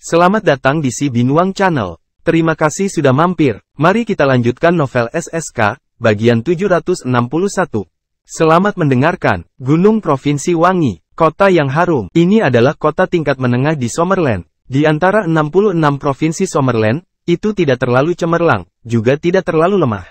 Selamat datang di Si Binuang Channel. Terima kasih sudah mampir. Mari kita lanjutkan novel SSK, bagian 761. Selamat mendengarkan. Gunung Provinsi Wangi, kota yang harum. Ini adalah kota tingkat menengah di Summerland. Di antara 66 provinsi Summerland, itu tidak terlalu cemerlang, juga tidak terlalu lemah.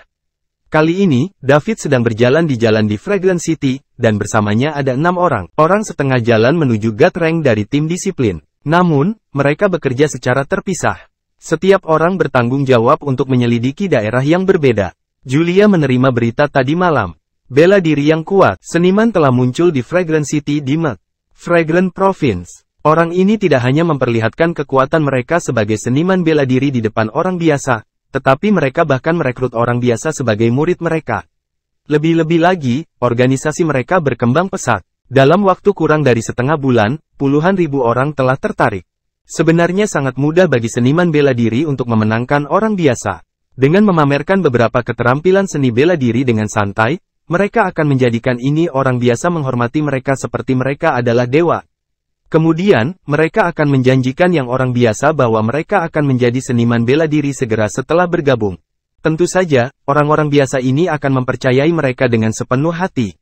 Kali ini, David sedang berjalan di jalan di Fragrant City, dan bersamanya ada 6 orang setengah jalan menuju God Rank dari tim disiplin. Namun, mereka bekerja secara terpisah. Setiap orang bertanggung jawab untuk menyelidiki daerah yang berbeda. Julia menerima berita tadi malam. Bela diri yang kuat, seniman telah muncul di Fragrant City di Fragrant Province. Orang ini tidak hanya memperlihatkan kekuatan mereka sebagai seniman bela diri di depan orang biasa, tetapi mereka bahkan merekrut orang biasa sebagai murid mereka. Lebih-lebih lagi, organisasi mereka berkembang pesat. Dalam waktu kurang dari setengah bulan, puluhan ribu orang telah tertarik. Sebenarnya sangat mudah bagi seniman bela diri untuk memenangkan orang biasa. Dengan memamerkan beberapa keterampilan seni bela diri dengan santai, mereka akan menjadikan ini orang biasa menghormati mereka seperti mereka adalah dewa. Kemudian, mereka akan menjanjikan yang orang biasa bahwa mereka akan menjadi seniman bela diri segera setelah bergabung. Tentu saja, orang-orang biasa ini akan mempercayai mereka dengan sepenuh hati.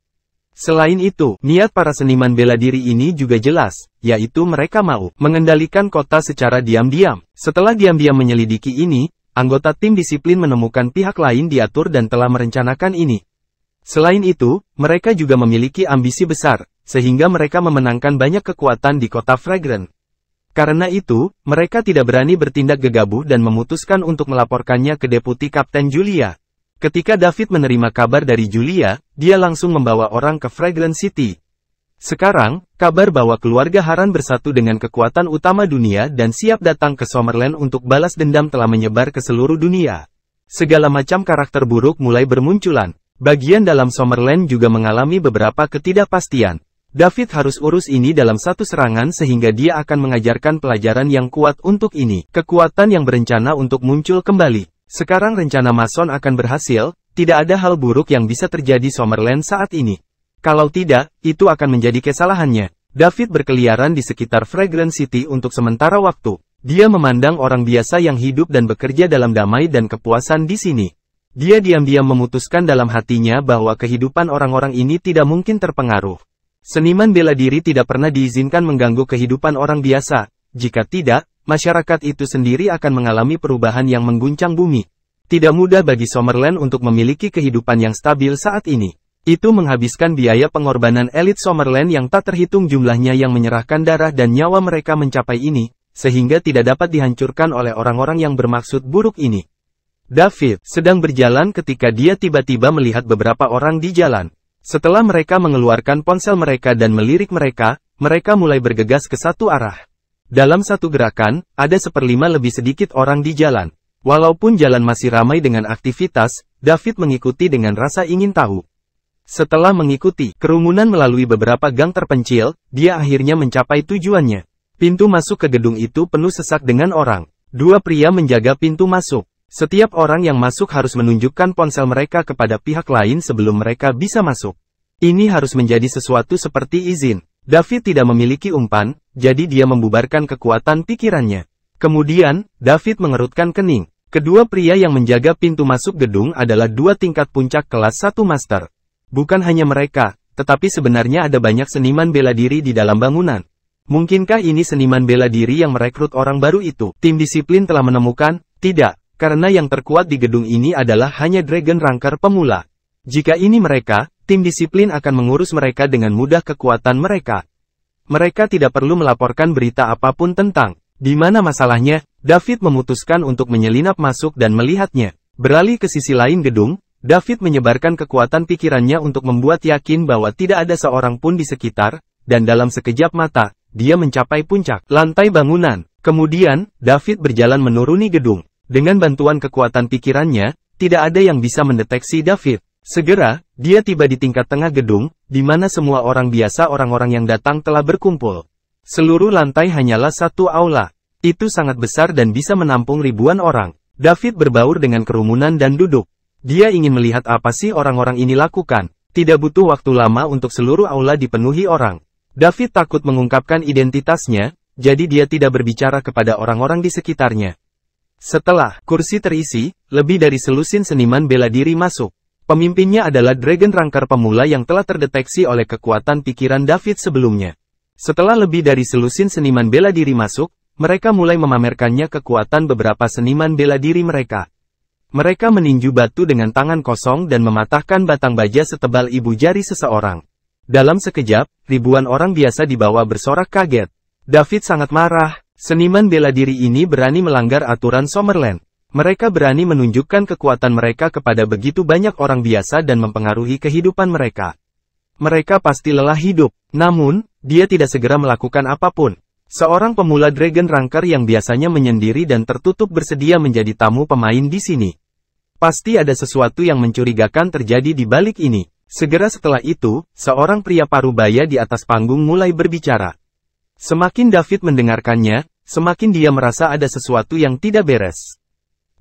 Selain itu, niat para seniman bela diri ini juga jelas, yaitu mereka mau mengendalikan kota secara diam-diam. Setelah diam-diam menyelidiki ini, anggota tim disiplin menemukan pihak lain diatur dan telah merencanakan ini. Selain itu, mereka juga memiliki ambisi besar, sehingga mereka memenangkan banyak kekuatan di kota Fragrant. Karena itu, mereka tidak berani bertindak gegabah dan memutuskan untuk melaporkannya ke Deputi Kapten Julia. Ketika David menerima kabar dari Julia, dia langsung membawa orang ke Fragrant City. Sekarang, kabar bahwa keluarga Haran bersatu dengan kekuatan utama dunia dan siap datang ke Summerland untuk balas dendam telah menyebar ke seluruh dunia. Segala macam karakter buruk mulai bermunculan. Bagian dalam Summerland juga mengalami beberapa ketidakpastian. David harus urus ini dalam satu serangan sehingga dia akan mengajarkan pelajaran yang kuat untuk ini. Kekuatan yang berencana untuk muncul kembali. Sekarang rencana Mason akan berhasil, tidak ada hal buruk yang bisa terjadi Summerland saat ini. Kalau tidak, itu akan menjadi kesalahannya. David berkeliaran di sekitar Fragrant City untuk sementara waktu. Dia memandang orang biasa yang hidup dan bekerja dalam damai dan kepuasan di sini. Dia diam-diam memutuskan dalam hatinya bahwa kehidupan orang-orang ini tidak mungkin terpengaruh. Seniman bela diri tidak pernah diizinkan mengganggu kehidupan orang biasa. Jika tidak, masyarakat itu sendiri akan mengalami perubahan yang mengguncang bumi. Tidak mudah bagi Summerland untuk memiliki kehidupan yang stabil saat ini. Itu menghabiskan biaya pengorbanan elit Summerland yang tak terhitung jumlahnya yang menyerahkan darah dan nyawa mereka mencapai ini, sehingga tidak dapat dihancurkan oleh orang-orang yang bermaksud buruk ini. David sedang berjalan ketika dia tiba-tiba melihat beberapa orang di jalan. Setelah mereka mengeluarkan ponsel mereka dan melirik mereka, mereka mulai bergegas ke satu arah. Dalam satu gerakan, ada 1/5 lebih sedikit orang di jalan. Walaupun jalan masih ramai dengan aktivitas, David mengikuti dengan rasa ingin tahu. Setelah mengikuti kerumunan melalui beberapa gang terpencil, dia akhirnya mencapai tujuannya. Pintu masuk ke gedung itu penuh sesak dengan orang. 2 pria menjaga pintu masuk. Setiap orang yang masuk harus menunjukkan ponsel mereka kepada pihak lain sebelum mereka bisa masuk. Ini harus menjadi sesuatu seperti izin. David tidak memiliki umpan, jadi dia membubarkan kekuatan pikirannya. Kemudian, David mengerutkan kening. Kedua pria yang menjaga pintu masuk gedung adalah 2 tingkat puncak kelas 1 master. Bukan hanya mereka, tetapi sebenarnya ada banyak seniman bela diri di dalam bangunan. Mungkinkah ini seniman bela diri yang merekrut orang baru itu? Tim disiplin telah menemukan, tidak, karena yang terkuat di gedung ini adalah hanya Dragon Ranker pemula. Jika ini mereka, tim disiplin akan mengurus mereka dengan mudah kekuatan mereka. Mereka tidak perlu melaporkan berita apapun tentang di mana masalahnya. David memutuskan untuk menyelinap masuk dan melihatnya. Beralih ke sisi lain gedung, David menyebarkan kekuatan pikirannya untuk membuat yakin bahwa tidak ada seorang pun di sekitar, dan dalam sekejap mata, dia mencapai puncak lantai bangunan. Kemudian, David berjalan menuruni gedung. Dengan bantuan kekuatan pikirannya, tidak ada yang bisa mendeteksi David. Segera, dia tiba di tingkat tengah gedung, di mana semua orang biasa orang-orang yang datang telah berkumpul. Seluruh lantai hanyalah satu aula. Itu sangat besar dan bisa menampung ribuan orang. David berbaur dengan kerumunan dan duduk. Dia ingin melihat apa sih orang-orang ini lakukan. Tidak butuh waktu lama untuk seluruh aula dipenuhi orang. David takut mengungkapkan identitasnya, jadi dia tidak berbicara kepada orang-orang di sekitarnya. Setelah kursi terisi, lebih dari selusin seniman bela diri masuk. Pemimpinnya adalah Dragon Ranker pemula yang telah terdeteksi oleh kekuatan pikiran David sebelumnya. Setelah lebih dari selusin seniman bela diri masuk, mereka mulai memamerkannya kekuatan beberapa seniman bela diri mereka. Mereka meninju batu dengan tangan kosong dan mematahkan batang baja setebal ibu jari seseorang. Dalam sekejap, ribuan orang biasa di bawah bersorak kaget. David sangat marah. Seniman bela diri ini berani melanggar aturan Summerland. Mereka berani menunjukkan kekuatan mereka kepada begitu banyak orang biasa dan mempengaruhi kehidupan mereka. Mereka pasti lelah hidup. Namun, dia tidak segera melakukan apapun. Seorang pemula Dragon Ranker yang biasanya menyendiri dan tertutup bersedia menjadi tamu pemain di sini. Pasti ada sesuatu yang mencurigakan terjadi di balik ini. Segera setelah itu, seorang pria parubaya di atas panggung mulai berbicara. Semakin David mendengarkannya, semakin dia merasa ada sesuatu yang tidak beres.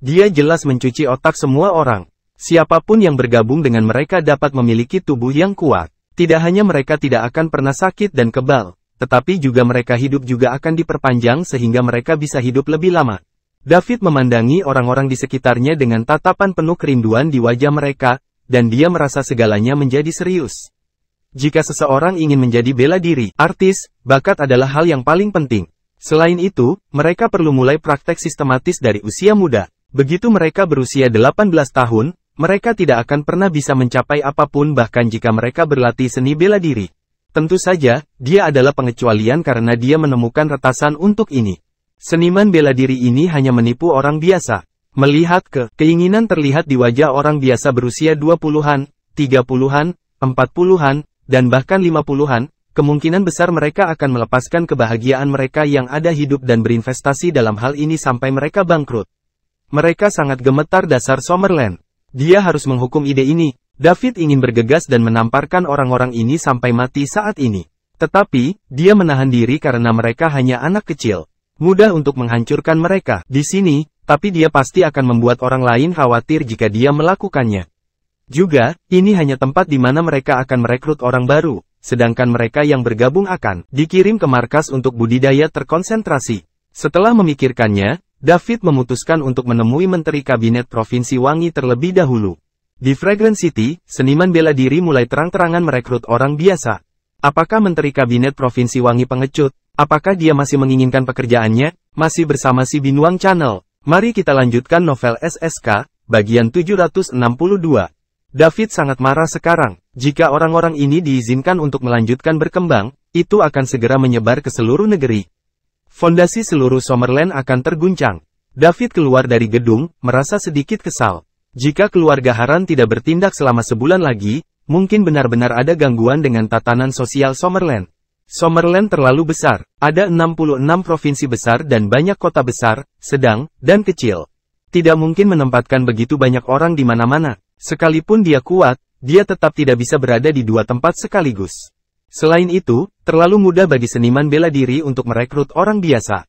Dia jelas mencuci otak semua orang. Siapapun yang bergabung dengan mereka dapat memiliki tubuh yang kuat. Tidak hanya mereka tidak akan pernah sakit dan kebal, tetapi juga mereka hidup juga akan diperpanjang sehingga mereka bisa hidup lebih lama. David memandangi orang-orang di sekitarnya dengan tatapan penuh kerinduan di wajah mereka, dan dia merasa segalanya menjadi serius. Jika seseorang ingin menjadi bela diri, artis, bakat adalah hal yang paling penting. Selain itu, mereka perlu mulai praktek sistematis dari usia muda. Begitu mereka berusia 18 tahun, mereka tidak akan pernah bisa mencapai apapun bahkan jika mereka berlatih seni bela diri. Tentu saja, dia adalah pengecualian karena dia menemukan retasan untuk ini. Seniman bela diri ini hanya menipu orang biasa. Melihat keinginan terlihat di wajah orang biasa berusia 20-an, 30-an, 40-an, dan bahkan 50-an, kemungkinan besar mereka akan melepaskan kebahagiaan mereka yang ada hidup dan berinvestasi dalam hal ini sampai mereka bangkrut. Mereka sangat gemetar dasar Summerland. Dia harus menghukum ide ini. David ingin bergegas dan menamparkan orang-orang ini sampai mati saat ini. Tetapi, dia menahan diri karena mereka hanya anak kecil. Mudah untuk menghancurkan mereka di sini, tapi dia pasti akan membuat orang lain khawatir jika dia melakukannya. Juga, ini hanya tempat di mana mereka akan merekrut orang baru, sedangkan mereka yang bergabung akan dikirim ke markas untuk budidaya terkonsentrasi. Setelah memikirkannya, David memutuskan untuk menemui Menteri Kabinet Provinsi Wangi terlebih dahulu. Di Fragrant City, seniman bela diri mulai terang-terangan merekrut orang biasa. Apakah Menteri Kabinet Provinsi Wangi pengecut? Apakah dia masih menginginkan pekerjaannya? Masih bersama si Binuang Channel. Mari kita lanjutkan novel SSK, bagian 762. David sangat marah sekarang. Jika orang-orang ini diizinkan untuk melanjutkan berkembang, itu akan segera menyebar ke seluruh negeri. Fondasi seluruh Summerland akan terguncang. David keluar dari gedung, merasa sedikit kesal. Jika keluarga Haran tidak bertindak selama sebulan lagi, mungkin benar-benar ada gangguan dengan tatanan sosial Summerland. Summerland terlalu besar, ada 66 provinsi besar dan banyak kota besar, sedang, dan kecil. Tidak mungkin menempatkan begitu banyak orang di mana-mana. Sekalipun dia kuat, dia tetap tidak bisa berada di dua tempat sekaligus. Selain itu, terlalu mudah bagi seniman bela diri untuk merekrut orang biasa.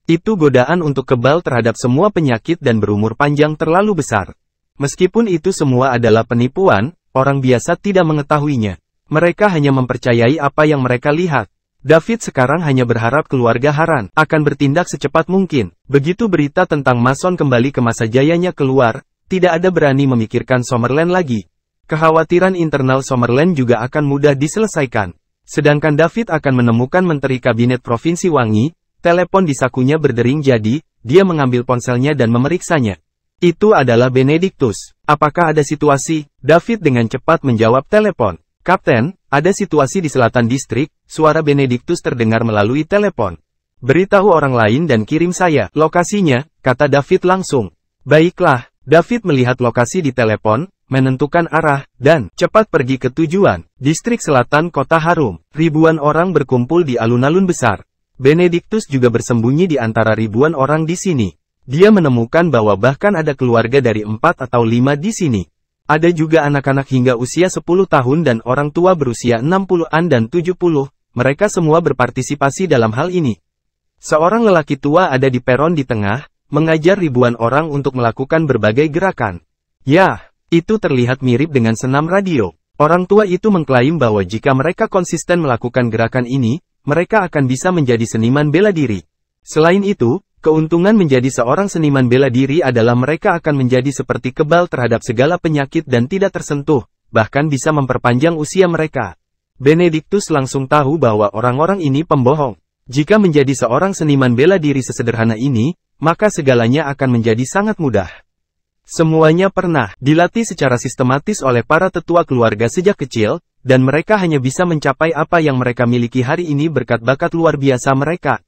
Itu godaan untuk kebal terhadap semua penyakit dan berumur panjang terlalu besar. Meskipun itu semua adalah penipuan, orang biasa tidak mengetahuinya. Mereka hanya mempercayai apa yang mereka lihat. David sekarang hanya berharap keluarga Haran akan bertindak secepat mungkin. Begitu berita tentang Mason kembali ke masa jayanya keluar, tidak ada berani memikirkan Summerland lagi. Kekhawatiran internal Summerland juga akan mudah diselesaikan. Sedangkan David akan menemukan Menteri Kabinet Provinsi Wangi, telepon di sakunya berdering jadi, dia mengambil ponselnya dan memeriksanya. Itu adalah Benedictus. Apakah ada situasi? David dengan cepat menjawab telepon. Kapten, ada situasi di selatan distrik, suara Benedictus terdengar melalui telepon. Beritahu orang lain dan kirim saya lokasinya, kata David langsung. Baiklah, David melihat lokasi di telepon, menentukan arah, dan cepat pergi ke tujuan. Distrik selatan kota Harum, ribuan orang berkumpul di alun-alun besar. Benedictus juga bersembunyi di antara ribuan orang di sini. Dia menemukan bahwa bahkan ada keluarga dari 4 atau 5 di sini. Ada juga anak-anak hingga usia 10 tahun dan orang tua berusia 60-an dan 70, mereka semua berpartisipasi dalam hal ini. Seorang lelaki tua ada di peron di tengah, mengajar ribuan orang untuk melakukan berbagai gerakan. Ya, itu terlihat mirip dengan senam radio. Orang tua itu mengklaim bahwa jika mereka konsisten melakukan gerakan ini, mereka akan bisa menjadi seniman bela diri. Selain itu, keuntungan menjadi seorang seniman bela diri adalah mereka akan menjadi seperti kebal terhadap segala penyakit dan tidak tersentuh, bahkan bisa memperpanjang usia mereka. Benedictus langsung tahu bahwa orang-orang ini pembohong. Jika menjadi seorang seniman bela diri sesederhana ini, maka segalanya akan menjadi sangat mudah. Semuanya pernah dilatih secara sistematis oleh para tetua keluarga sejak kecil, dan mereka hanya bisa mencapai apa yang mereka miliki hari ini berkat bakat luar biasa mereka.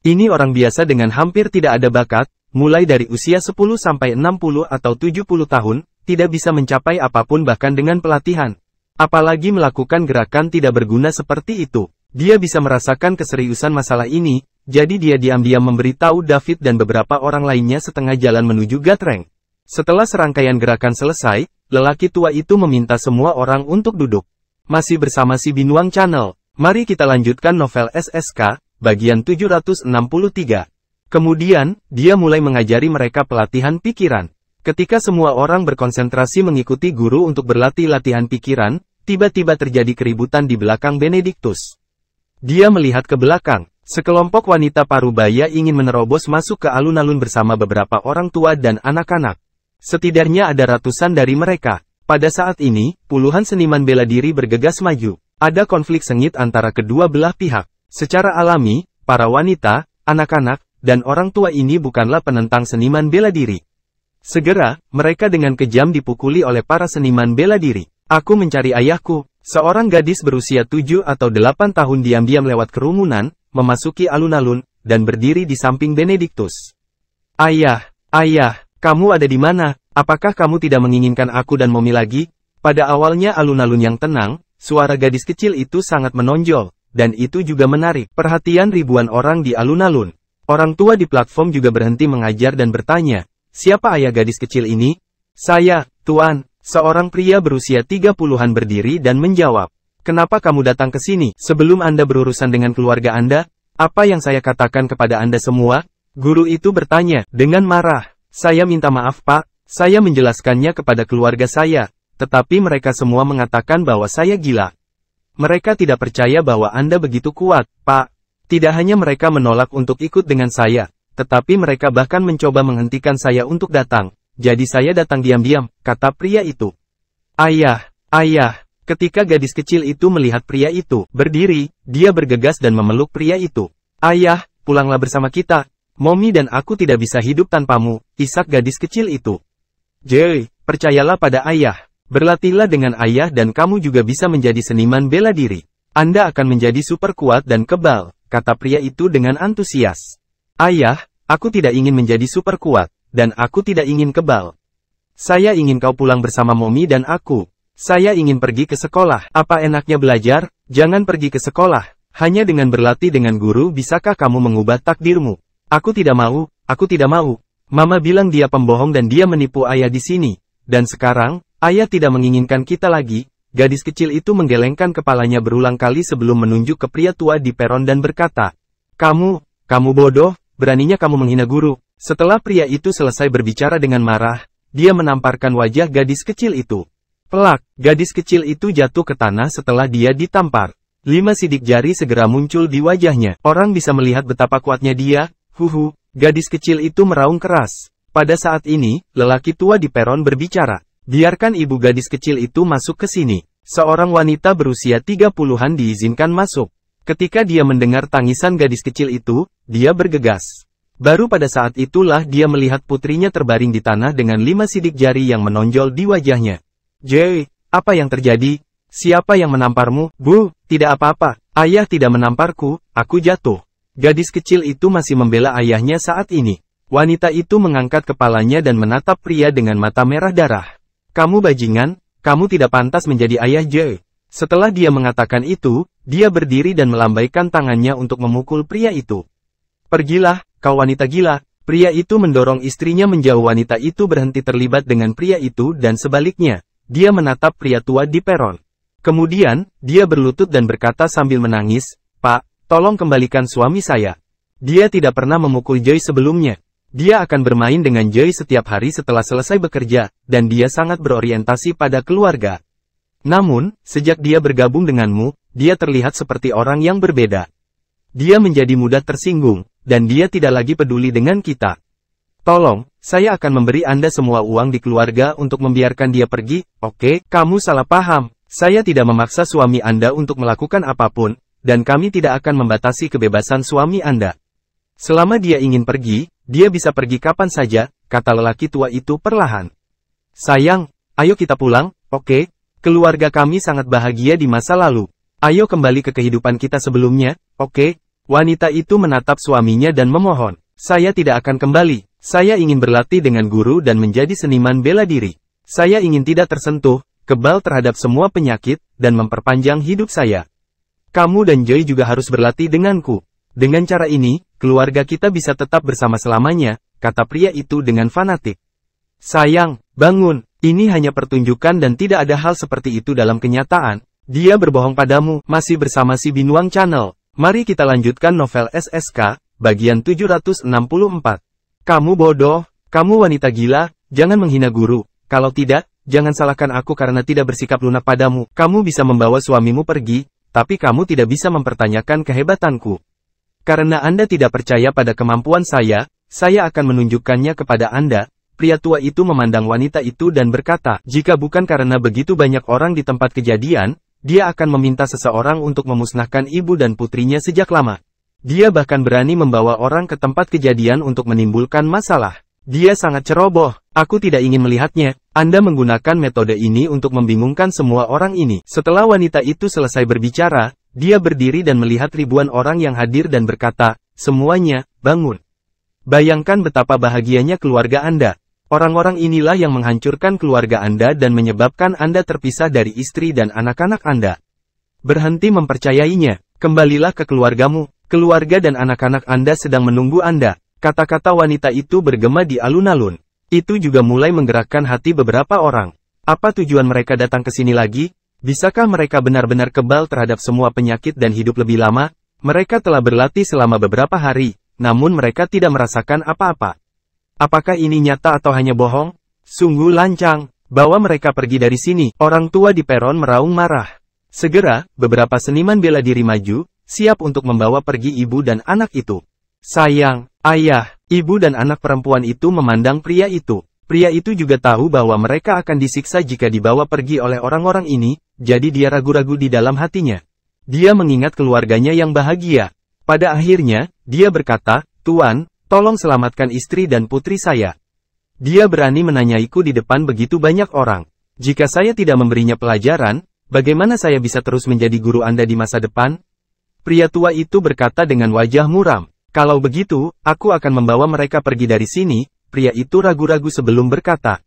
Ini orang biasa dengan hampir tidak ada bakat, mulai dari usia 10 sampai 60 atau 70 tahun, tidak bisa mencapai apapun bahkan dengan pelatihan. Apalagi melakukan gerakan tidak berguna seperti itu. Dia bisa merasakan keseriusan masalah ini, jadi dia diam-diam memberitahu David dan beberapa orang lainnya setengah jalan menuju Gatreng. Setelah serangkaian gerakan selesai, lelaki tua itu meminta semua orang untuk duduk. Masih bersama si Binuang Channel, mari kita lanjutkan novel SSK, bagian 763. Kemudian, dia mulai mengajari mereka pelatihan pikiran. Ketika semua orang berkonsentrasi mengikuti guru untuk berlatih latihan pikiran, tiba-tiba terjadi keributan di belakang Benedictus. Dia melihat ke belakang. Sekelompok wanita parubaya ingin menerobos masuk ke alun-alun bersama beberapa orang tua dan anak-anak. Setidaknya ada ratusan dari mereka. Pada saat ini, puluhan seniman bela diri bergegas maju. Ada konflik sengit antara kedua belah pihak. Secara alami, para wanita, anak-anak, dan orang tua ini bukanlah penentang seniman bela diri. Segera, mereka dengan kejam dipukuli oleh para seniman bela diri. Aku mencari ayahku. Seorang gadis berusia 7 atau 8 tahun diam-diam lewat kerumunan, memasuki alun-alun, dan berdiri di samping Benedictus. Ayah, kamu ada di mana? Apakah kamu tidak menginginkan aku dan Momi lagi? Pada awalnya alun-alun yang tenang, suara gadis kecil itu sangat menonjol, dan itu juga menarik perhatian ribuan orang di alun-alun. Orang tua di platform juga berhenti mengajar dan bertanya, siapa ayah gadis kecil ini? Saya, Tuan, seorang pria berusia 30-an berdiri dan menjawab. Kenapa kamu datang ke sini? Sebelum Anda berurusan dengan keluarga Anda? Apa yang saya katakan kepada Anda semua? Guru itu bertanya, dengan marah. Saya minta maaf Pak, saya menjelaskannya kepada keluarga saya, tetapi mereka semua mengatakan bahwa saya gila. Mereka tidak percaya bahwa Anda begitu kuat, Pak. Tidak hanya mereka menolak untuk ikut dengan saya, tetapi mereka bahkan mencoba menghentikan saya untuk datang. Jadi saya datang diam-diam, kata pria itu. Ayah. Ketika gadis kecil itu melihat pria itu berdiri, dia bergegas dan memeluk pria itu. Ayah, pulanglah bersama kita. Momi dan aku tidak bisa hidup tanpamu, isak gadis kecil itu. Jay, percayalah pada ayah. Berlatihlah dengan ayah dan kamu juga bisa menjadi seniman bela diri. Anda akan menjadi super kuat dan kebal, kata pria itu dengan antusias. Ayah, aku tidak ingin menjadi super kuat, dan aku tidak ingin kebal. Saya ingin kau pulang bersama Momi dan aku. Saya ingin pergi ke sekolah. Apa enaknya belajar? Jangan pergi ke sekolah. Hanya dengan berlatih dengan guru bisakah kamu mengubah takdirmu? Aku tidak mau. Mama bilang dia pembohong dan dia menipu ayah di sini. Dan sekarang, ayah tidak menginginkan kita lagi. Gadis kecil itu menggelengkan kepalanya berulang kali sebelum menunjuk ke pria tua di peron dan berkata, Kamu bodoh, beraninya kamu menghina guru. Setelah pria itu selesai berbicara dengan marah, dia menamparkan wajah gadis kecil itu. Pelak, gadis kecil itu jatuh ke tanah setelah dia ditampar. 5 sidik jari segera muncul di wajahnya. Orang bisa melihat betapa kuatnya dia. Gadis kecil itu meraung keras. Pada saat ini, lelaki tua di peron berbicara. Biarkan ibu gadis kecil itu masuk ke sini. Seorang wanita berusia 30-an diizinkan masuk. Ketika dia mendengar tangisan gadis kecil itu, dia bergegas. Baru pada saat itulah dia melihat putrinya terbaring di tanah dengan 5 sidik jari yang menonjol di wajahnya. Jay, apa yang terjadi? Siapa yang menamparmu? Bu, tidak apa-apa. Ayah tidak menamparku, aku jatuh. Gadis kecil itu masih membela ayahnya saat ini. Wanita itu mengangkat kepalanya dan menatap pria dengan mata merah darah. Kamu bajingan, kamu tidak pantas menjadi ayah Jay. Setelah dia mengatakan itu, dia berdiri dan melambaikan tangannya untuk memukul pria itu. Pergilah, kau wanita gila. Pria itu mendorong istrinya menjauh. Wanita itu berhenti terlibat dengan pria itu dan sebaliknya. Dia menatap pria tua di peron. Kemudian, dia berlutut dan berkata sambil menangis, Pak, tolong kembalikan suami saya. Dia tidak pernah memukul Joy sebelumnya. Dia akan bermain dengan Joy setiap hari setelah selesai bekerja, dan dia sangat berorientasi pada keluarga. Namun, sejak dia bergabung denganmu, dia terlihat seperti orang yang berbeda. dia menjadi mudah tersinggung, dan dia tidak lagi peduli dengan kita. Tolong, saya akan memberi Anda semua uang di keluarga untuk membiarkan dia pergi. Oke, kamu salah paham. Saya tidak memaksa suami Anda untuk melakukan apapun, dan kami tidak akan membatasi kebebasan suami Anda. Selama dia ingin pergi, dia bisa pergi kapan saja, kata lelaki tua itu perlahan. Sayang, ayo kita pulang, oke? Keluarga kami sangat bahagia di masa lalu. Ayo kembali ke kehidupan kita sebelumnya, oke? Wanita itu menatap suaminya dan memohon. Saya tidak akan kembali. Saya ingin berlatih dengan guru dan menjadi seniman bela diri. Saya ingin tidak tersentuh, kebal terhadap semua penyakit, dan memperpanjang hidup saya. Kamu dan Joy juga harus berlatih denganku. Dengan cara ini, keluarga kita bisa tetap bersama selamanya, kata pria itu dengan fanatik. Sayang, bangun, ini hanya pertunjukan dan tidak ada hal seperti itu dalam kenyataan. Dia berbohong padamu. Masih bersama si Binuang Channel. Mari kita lanjutkan novel SSK, bagian 764. Kamu bodoh, kamu wanita gila, jangan menghina guru. Kalau tidak, jangan salahkan aku karena tidak bersikap lunak padamu. Kamu bisa membawa suamimu pergi, tapi kamu tidak bisa mempertanyakan kehebatanku. Karena Anda tidak percaya pada kemampuan saya akan menunjukkannya kepada Anda. Pria tua itu memandang wanita itu dan berkata, jika bukan karena begitu banyak orang di tempat kejadian, dia akan meminta seseorang untuk memusnahkan ibu dan putrinya sejak lama. Dia bahkan berani membawa orang ke tempat kejadian untuk menimbulkan masalah. Dia sangat ceroboh. Aku tidak ingin melihatnya. Anda menggunakan metode ini untuk membingungkan semua orang ini. Setelah wanita itu selesai berbicara, dia berdiri dan melihat ribuan orang yang hadir dan berkata, semuanya, bangun. Bayangkan betapa bahagianya keluarga Anda. Orang-orang inilah yang menghancurkan keluarga Anda dan menyebabkan Anda terpisah dari istri dan anak-anak Anda. Berhenti mempercayainya. Kembalilah ke keluargamu. Keluarga dan anak-anak Anda sedang menunggu Anda. Kata-kata wanita itu bergema di alun-alun. Itu juga mulai menggerakkan hati beberapa orang. Apa tujuan mereka datang ke sini lagi? Bisakah mereka benar-benar kebal terhadap semua penyakit dan hidup lebih lama? Mereka telah berlatih selama beberapa hari, namun mereka tidak merasakan apa-apa. Apakah ini nyata atau hanya bohong? Sungguh lancang. Bawa mereka pergi dari sini. Orang tua di peron meraung marah. Segera, beberapa seniman bela diri maju, siap untuk membawa pergi ibu dan anak itu. Sayang, ayah, ibu dan anak perempuan itu memandang pria itu. Pria itu juga tahu bahwa mereka akan disiksa jika dibawa pergi oleh orang-orang ini, jadi dia ragu-ragu di dalam hatinya. Dia mengingat keluarganya yang bahagia. Pada akhirnya, dia berkata, Tuan, tolong selamatkan istri dan putri saya. Dia berani menanyaiku di depan begitu banyak orang. Jika saya tidak memberinya pelajaran, bagaimana saya bisa terus menjadi guru Anda di masa depan? Pria tua itu berkata dengan wajah muram. Kalau begitu, aku akan membawa mereka pergi dari sini. Pria itu ragu-ragu sebelum berkata.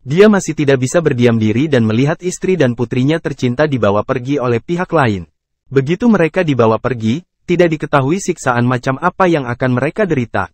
Dia masih tidak bisa berdiam diri dan melihat istri dan putrinya tercinta dibawa pergi oleh pihak lain. Begitu mereka dibawa pergi, tidak diketahui siksaan macam apa yang akan mereka derita.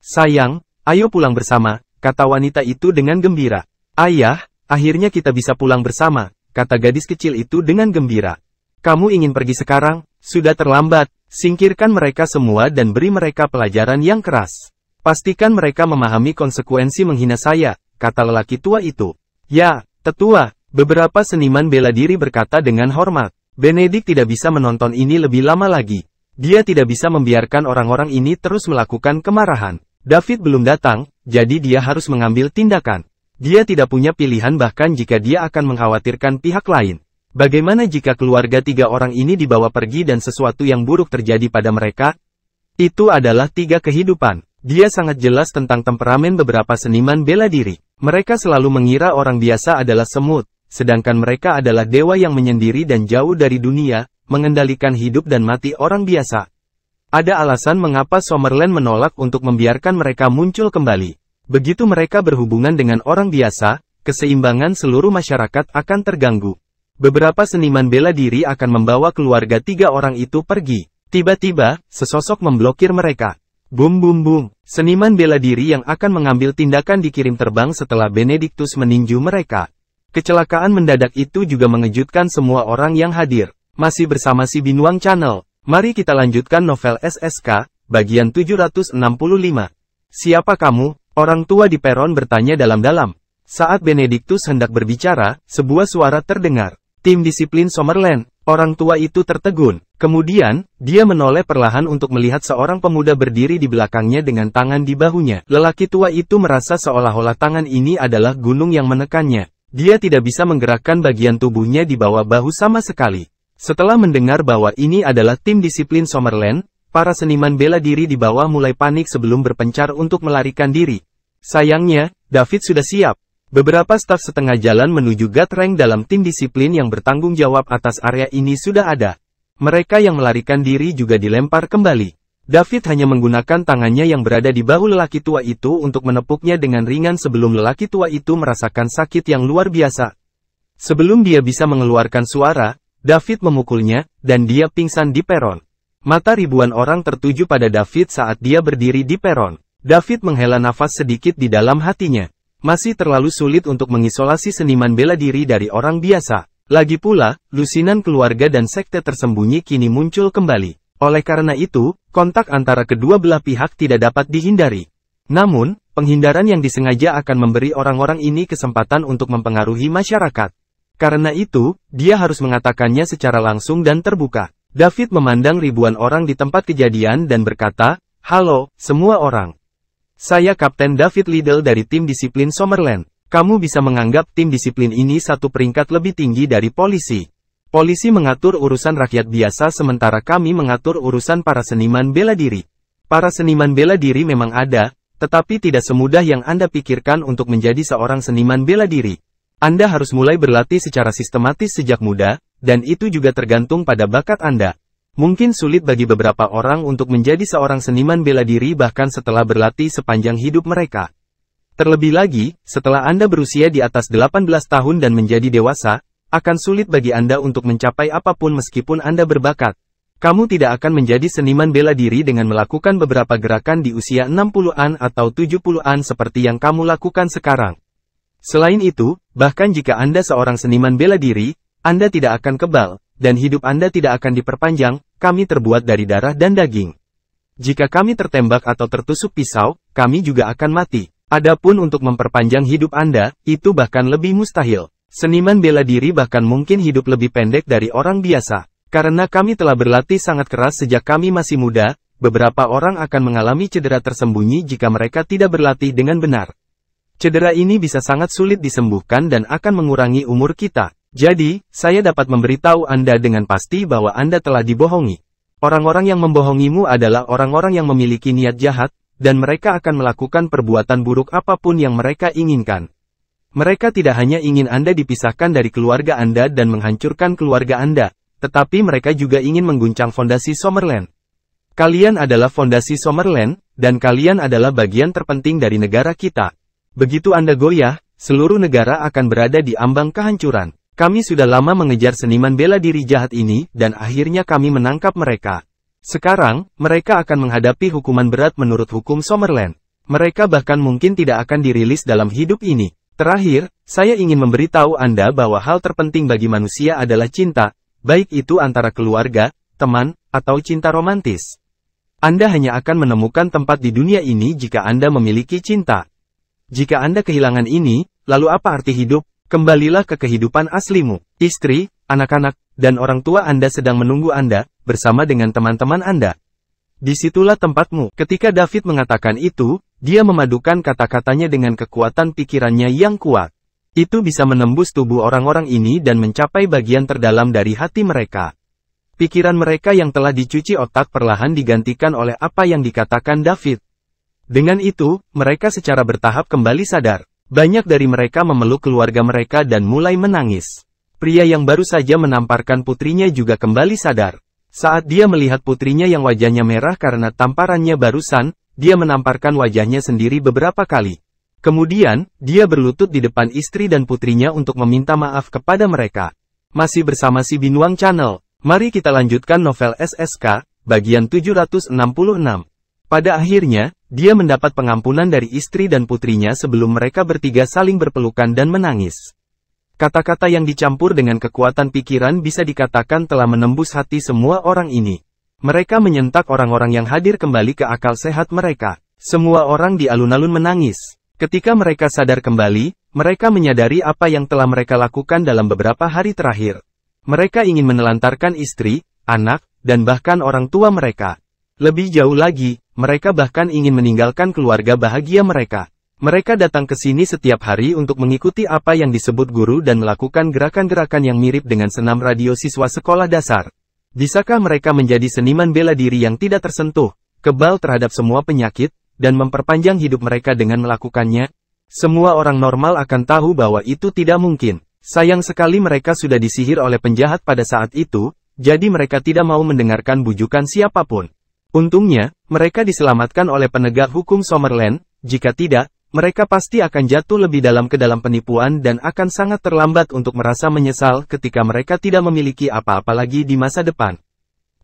Sayang, ayo pulang bersama, kata wanita itu dengan gembira. Ayah, akhirnya kita bisa pulang bersama, kata gadis kecil itu dengan gembira. Kamu ingin pergi sekarang? Sudah terlambat. Singkirkan mereka semua dan beri mereka pelajaran yang keras. Pastikan mereka memahami konsekuensi menghina saya, kata lelaki tua itu. Ya, tetua, beberapa seniman bela diri berkata dengan hormat. Benedict tidak bisa menonton ini lebih lama lagi. Dia tidak bisa membiarkan orang-orang ini terus melakukan kemarahan. David belum datang, jadi dia harus mengambil tindakan. Dia tidak punya pilihan bahkan jika dia akan mengkhawatirkan pihak lain. Bagaimana jika keluarga 3 orang ini dibawa pergi dan sesuatu yang buruk terjadi pada mereka? Itu adalah 3 kehidupan. Dia sangat jelas tentang temperamen beberapa seniman bela diri. Mereka selalu mengira orang biasa adalah semut, sedangkan mereka adalah dewa yang menyendiri dan jauh dari dunia, mengendalikan hidup dan mati orang biasa. Ada alasan mengapa Summerland menolak untuk membiarkan mereka muncul kembali. Begitu mereka berhubungan dengan orang biasa, keseimbangan seluruh masyarakat akan terganggu. Beberapa seniman bela diri akan membawa keluarga 3 orang itu pergi. Tiba-tiba, sesosok memblokir mereka. Bum bum bum. Seniman bela diri yang akan mengambil tindakan dikirim terbang setelah Benedictus meninju mereka. Kecelakaan mendadak itu juga mengejutkan semua orang yang hadir. Masih bersama si Binuang Channel. Mari kita lanjutkan novel SSK, bagian 765. Siapa kamu? Orang tua di peron bertanya dalam-dalam. Saat Benedictus hendak berbicara, sebuah suara terdengar. Tim disiplin Summerland, Orang tua itu tertegun. Kemudian, dia menoleh perlahan untuk melihat seorang pemuda berdiri di belakangnya dengan tangan di bahunya. Lelaki tua itu merasa seolah-olah tangan ini adalah gunung yang menekannya. Dia tidak bisa menggerakkan bagian tubuhnya di bawah bahu sama sekali. Setelah mendengar bahwa ini adalah tim disiplin Summerland, para seniman bela diri di bawah mulai panik sebelum berpencar untuk melarikan diri. Sayangnya, David sudah siap. Beberapa staf setengah jalan menuju guard rank dalam tim disiplin yang bertanggung jawab atas area ini sudah ada. Mereka yang melarikan diri juga dilempar kembali. David hanya menggunakan tangannya yang berada di bahu lelaki tua itu untuk menepuknya dengan ringan sebelum lelaki tua itu merasakan sakit yang luar biasa. Sebelum dia bisa mengeluarkan suara, David memukulnya, dan dia pingsan di peron. Mata ribuan orang tertuju pada David saat dia berdiri di peron. David menghela nafas sedikit di dalam hatinya. Masih terlalu sulit untuk mengisolasi seniman bela diri dari orang biasa. Lagi pula, lusinan keluarga dan sekte tersembunyi kini muncul kembali. Oleh karena itu, kontak antara kedua belah pihak tidak dapat dihindari. Namun, penghindaran yang disengaja akan memberi orang-orang ini kesempatan untuk mempengaruhi masyarakat. Karena itu, dia harus mengatakannya secara langsung dan terbuka. David memandang ribuan orang di tempat kejadian dan berkata, "Halo, semua orang. Saya Kapten David Liddell dari tim disiplin Summerland. Kamu bisa menganggap tim disiplin ini satu peringkat lebih tinggi dari polisi. Polisi mengatur urusan rakyat biasa sementara kami mengatur urusan para seniman bela diri. Para seniman bela diri memang ada, tetapi tidak semudah yang Anda pikirkan untuk menjadi seorang seniman bela diri. Anda harus mulai berlatih secara sistematis sejak muda, dan itu juga tergantung pada bakat Anda. Mungkin sulit bagi beberapa orang untuk menjadi seorang seniman bela diri bahkan setelah berlatih sepanjang hidup mereka. Terlebih lagi, setelah Anda berusia di atas 18 tahun dan menjadi dewasa, akan sulit bagi Anda untuk mencapai apapun meskipun Anda berbakat. Kamu tidak akan menjadi seniman bela diri dengan melakukan beberapa gerakan di usia 60-an atau 70-an seperti yang kamu lakukan sekarang. Selain itu, bahkan jika Anda seorang seniman bela diri, Anda tidak akan kebal, dan hidup Anda tidak akan diperpanjang. Kami terbuat dari darah dan daging. Jika kami tertembak atau tertusuk pisau, kami juga akan mati. Adapun untuk memperpanjang hidup Anda, itu bahkan lebih mustahil. Seniman bela diri bahkan mungkin hidup lebih pendek dari orang biasa. Karena kami telah berlatih sangat keras sejak kami masih muda, beberapa orang akan mengalami cedera tersembunyi jika mereka tidak berlatih dengan benar. Cedera ini bisa sangat sulit disembuhkan dan akan mengurangi umur kita. Jadi, saya dapat memberitahu Anda dengan pasti bahwa Anda telah dibohongi. Orang-orang yang membohongimu adalah orang-orang yang memiliki niat jahat, dan mereka akan melakukan perbuatan buruk apapun yang mereka inginkan. Mereka tidak hanya ingin Anda dipisahkan dari keluarga Anda dan menghancurkan keluarga Anda, tetapi mereka juga ingin mengguncang fondasi Summerland. Kalian adalah fondasi Summerland, dan kalian adalah bagian terpenting dari negara kita. Begitu Anda goyah, seluruh negara akan berada di ambang kehancuran. Kami sudah lama mengejar seniman bela diri jahat ini, dan akhirnya kami menangkap mereka. Sekarang, mereka akan menghadapi hukuman berat menurut hukum Summerland. Mereka bahkan mungkin tidak akan dirilis dalam hidup ini. Terakhir, saya ingin memberitahu Anda bahwa hal terpenting bagi manusia adalah cinta, baik itu antara keluarga, teman, atau cinta romantis. Anda hanya akan menemukan tempat di dunia ini jika Anda memiliki cinta. Jika Anda kehilangan ini, lalu apa arti hidup? Kembalilah ke kehidupan aslimu. Istri, anak-anak, dan orang tua Anda sedang menunggu Anda, bersama dengan teman-teman Anda. Disitulah tempatmu. Ketika David mengatakan itu, dia memadukan kata-katanya dengan kekuatan pikirannya yang kuat. Itu bisa menembus tubuh orang-orang ini dan mencapai bagian terdalam dari hati mereka. Pikiran mereka yang telah dicuci otak perlahan digantikan oleh apa yang dikatakan David. Dengan itu, mereka secara bertahap kembali sadar. Banyak dari mereka memeluk keluarga mereka dan mulai menangis. Pria yang baru saja menamparkan putrinya juga kembali sadar. Saat dia melihat putrinya yang wajahnya merah karena tamparannya barusan, dia menamparkan wajahnya sendiri beberapa kali. Kemudian, dia berlutut di depan istri dan putrinya untuk meminta maaf kepada mereka. Masih bersama si Binuang Channel. Mari kita lanjutkan novel SSK, bagian 766. Pada akhirnya, dia mendapat pengampunan dari istri dan putrinya sebelum mereka bertiga saling berpelukan dan menangis. Kata-kata yang dicampur dengan kekuatan pikiran bisa dikatakan telah menembus hati semua orang ini. Mereka menyentak orang-orang yang hadir kembali ke akal sehat mereka. Semua orang di alun-alun menangis. Ketika mereka sadar kembali, mereka menyadari apa yang telah mereka lakukan dalam beberapa hari terakhir. Mereka ingin menelantarkan istri, anak, dan bahkan orang tua mereka. Lebih jauh lagi, mereka bahkan ingin meninggalkan keluarga bahagia mereka. Mereka datang ke sini setiap hari untuk mengikuti apa yang disebut guru dan melakukan gerakan-gerakan yang mirip dengan senam radio siswa sekolah dasar. Bisakah mereka menjadi seniman bela diri yang tidak tersentuh, kebal terhadap semua penyakit, dan memperpanjang hidup mereka dengan melakukannya? Semua orang normal akan tahu bahwa itu tidak mungkin. Sayang sekali mereka sudah disihir oleh penjahat pada saat itu, jadi mereka tidak mau mendengarkan bujukan siapapun. Untungnya, mereka diselamatkan oleh penegak hukum Summerland. Jika tidak, mereka pasti akan jatuh lebih dalam ke dalam penipuan dan akan sangat terlambat untuk merasa menyesal ketika mereka tidak memiliki apa-apa lagi di masa depan.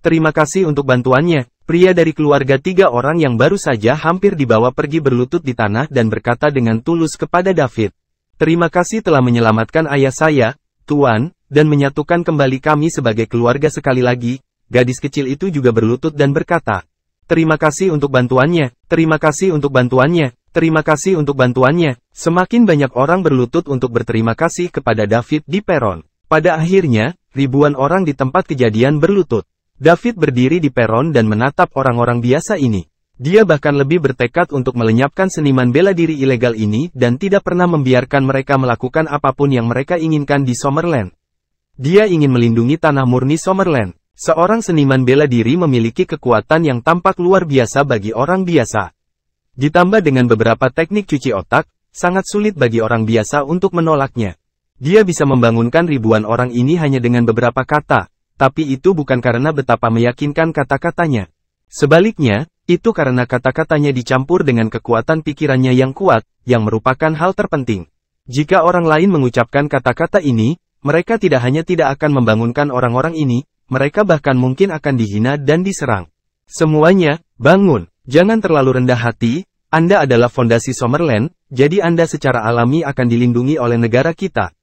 Terima kasih untuk bantuannya. Pria dari keluarga 3 orang yang baru saja hampir dibawa pergi berlutut di tanah dan berkata dengan tulus kepada David. Terima kasih telah menyelamatkan ayah saya, Tuan, dan menyatukan kembali kami sebagai keluarga sekali lagi. Gadis kecil itu juga berlutut dan berkata, terima kasih untuk bantuannya, terima kasih untuk bantuannya, terima kasih untuk bantuannya. Semakin banyak orang berlutut untuk berterima kasih kepada David di peron. Pada akhirnya, ribuan orang di tempat kejadian berlutut. David berdiri di peron dan menatap orang-orang biasa ini. Dia bahkan lebih bertekad untuk melenyapkan seniman bela diri ilegal ini dan tidak pernah membiarkan mereka melakukan apapun yang mereka inginkan di Summerland. Dia ingin melindungi tanah murni Summerland. Seorang seniman bela diri memiliki kekuatan yang tampak luar biasa bagi orang biasa. Ditambah dengan beberapa teknik cuci otak, sangat sulit bagi orang biasa untuk menolaknya. Dia bisa membangunkan ribuan orang ini hanya dengan beberapa kata, tapi itu bukan karena betapa meyakinkan kata-katanya. Sebaliknya, itu karena kata-katanya dicampur dengan kekuatan pikirannya yang kuat, yang merupakan hal terpenting. Jika orang lain mengucapkan kata-kata ini, mereka tidak hanya tidak akan membangunkan orang-orang ini, mereka bahkan mungkin akan dihina dan diserang. Semuanya, bangun, jangan terlalu rendah hati, Anda adalah fondasi Summerland, jadi Anda secara alami akan dilindungi oleh negara kita.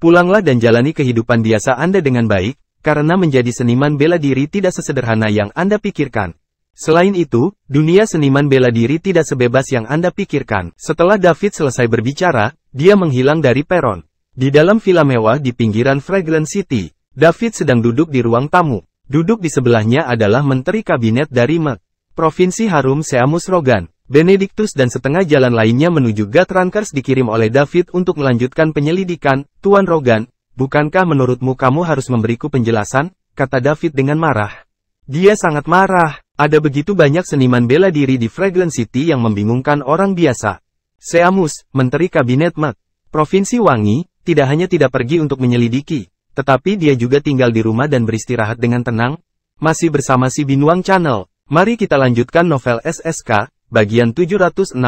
Pulanglah dan jalani kehidupan biasa Anda dengan baik, karena menjadi seniman bela diri tidak sesederhana yang Anda pikirkan. Selain itu, dunia seniman bela diri tidak sebebas yang Anda pikirkan. Setelah David selesai berbicara, dia menghilang dari peron. Di dalam villa mewah di pinggiran Fragrant City, David sedang duduk di ruang tamu. Duduk di sebelahnya adalah Menteri Kabinet dari MEK, Provinsi Harum Seamus Rogan. Benedictus dan setengah jalan lainnya menuju Gutrankers dikirim oleh David untuk melanjutkan penyelidikan. Tuan Rogan, bukankah menurutmu kamu harus memberiku penjelasan? Kata David dengan marah. Dia sangat marah. Ada begitu banyak seniman bela diri di Fragrant City yang membingungkan orang biasa. Seamus, Menteri Kabinet MEK, Provinsi Wangi, tidak hanya tidak pergi untuk menyelidiki, tetapi dia juga tinggal di rumah dan beristirahat dengan tenang. Masih bersama si Binuang Channel. Mari kita lanjutkan novel SSK, bagian 767.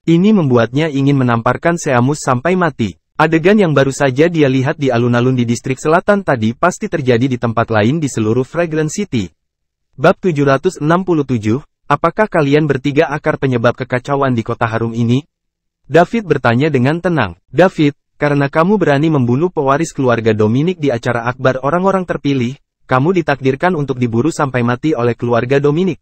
Ini membuatnya ingin menamparkan Seamus sampai mati. Adegan yang baru saja dia lihat di alun-alun di distrik selatan tadi pasti terjadi di tempat lain di seluruh Fragrant City. Bab 767, apakah kalian bertiga akar penyebab kekacauan di kota harum ini? David bertanya dengan tenang. David, karena kamu berani membunuh pewaris keluarga Dominic di acara akbar orang-orang terpilih, kamu ditakdirkan untuk diburu sampai mati oleh keluarga Dominic.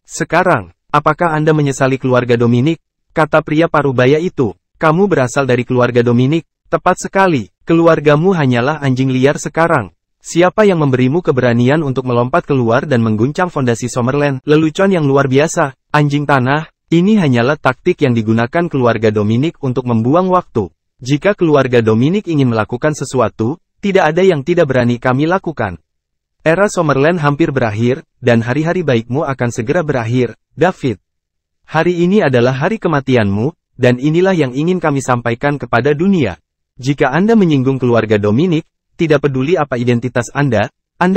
Sekarang, apakah Anda menyesali keluarga Dominic? Kata pria parubaya itu. Kamu berasal dari keluarga Dominic. Tepat sekali, keluargamu hanyalah anjing liar sekarang. Siapa yang memberimu keberanian untuk melompat keluar dan mengguncang fondasi Summerland? Lelucon yang luar biasa, anjing tanah. Ini hanyalah taktik yang digunakan keluarga Dominic untuk membuang waktu. Jika keluarga Dominic ingin melakukan sesuatu, tidak ada yang tidak berani kami lakukan. Era Summerland hampir berakhir, dan hari-hari baikmu akan segera berakhir, David. Hari ini adalah hari kematianmu, dan inilah yang ingin kami sampaikan kepada dunia. Jika Anda menyinggung keluarga Dominic, tidak peduli apa identitas Anda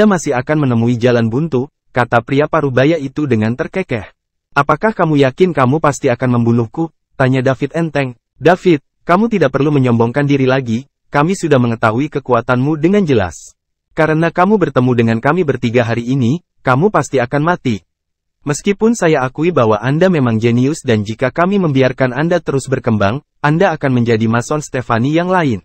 masih akan menemui jalan buntu, kata pria parubaya itu dengan terkekeh. Apakah kamu yakin kamu pasti akan membunuhku? Tanya David enteng. David, kamu tidak perlu menyombongkan diri lagi, kami sudah mengetahui kekuatanmu dengan jelas. Karena kamu bertemu dengan kami bertiga hari ini, kamu pasti akan mati. Meskipun saya akui bahwa Anda memang jenius dan jika kami membiarkan Anda terus berkembang, Anda akan menjadi Mason Stefani yang lain.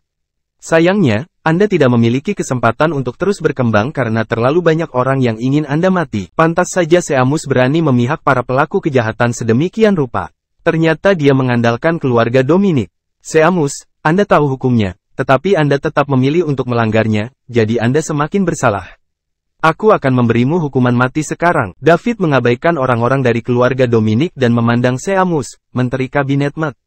Sayangnya, Anda tidak memiliki kesempatan untuk terus berkembang karena terlalu banyak orang yang ingin Anda mati. Pantas saja Seamus berani memihak para pelaku kejahatan sedemikian rupa. Ternyata dia mengandalkan keluarga Dominic. Seamus, Anda tahu hukumnya. tetapi Anda tetap memilih untuk melanggarnya, jadi Anda semakin bersalah. Aku akan memberimu hukuman mati sekarang. David mengabaikan orang-orang dari keluarga Dominic dan memandang Seamus, Menteri Kabinet Met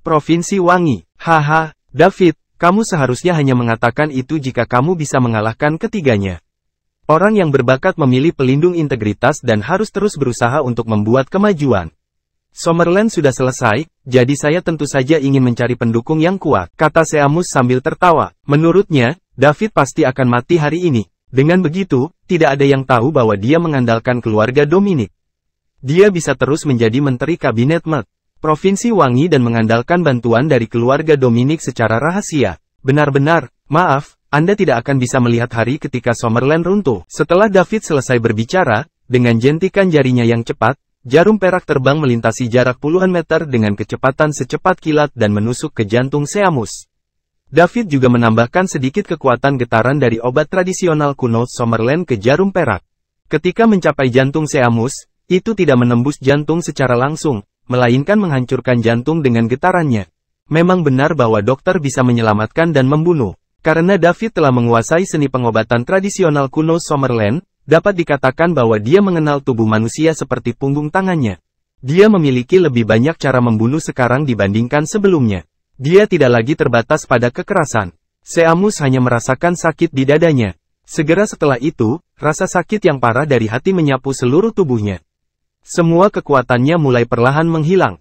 Provinsi Wangi. Haha, David, kamu seharusnya hanya mengatakan itu jika kamu bisa mengalahkan ketiganya. Orang yang berbakat memilih pelindung integritas dan harus terus berusaha untuk membuat kemajuan. Summerland sudah selesai, jadi saya tentu saja ingin mencari pendukung yang kuat, kata Seamus sambil tertawa. Menurutnya, David pasti akan mati hari ini. Dengan begitu, tidak ada yang tahu bahwa dia mengandalkan keluarga Dominic. Dia bisa terus menjadi Menteri Kabinet Met Provinsi Wangi dan mengandalkan bantuan dari keluarga Dominic secara rahasia. Benar-benar, maaf, Anda tidak akan bisa melihat hari ketika Summerland runtuh. Setelah David selesai berbicara, dengan jentikan jarinya yang cepat, jarum perak terbang melintasi jarak puluhan meter dengan kecepatan secepat kilat dan menusuk ke jantung Seamus. David juga menambahkan sedikit kekuatan getaran dari obat tradisional kuno Summerland ke jarum perak. Ketika mencapai jantung Seamus, itu tidak menembus jantung secara langsung, melainkan menghancurkan jantung dengan getarannya. Memang benar bahwa dokter bisa menyelamatkan dan membunuh. Karena David telah menguasai seni pengobatan tradisional kuno Summerland, dapat dikatakan bahwa dia mengenal tubuh manusia seperti punggung tangannya. Dia memiliki lebih banyak cara membunuh sekarang dibandingkan sebelumnya. Dia tidak lagi terbatas pada kekerasan. Seamus hanya merasakan sakit di dadanya. Segera setelah itu, rasa sakit yang parah dari hati menyapu seluruh tubuhnya. Semua kekuatannya mulai perlahan menghilang.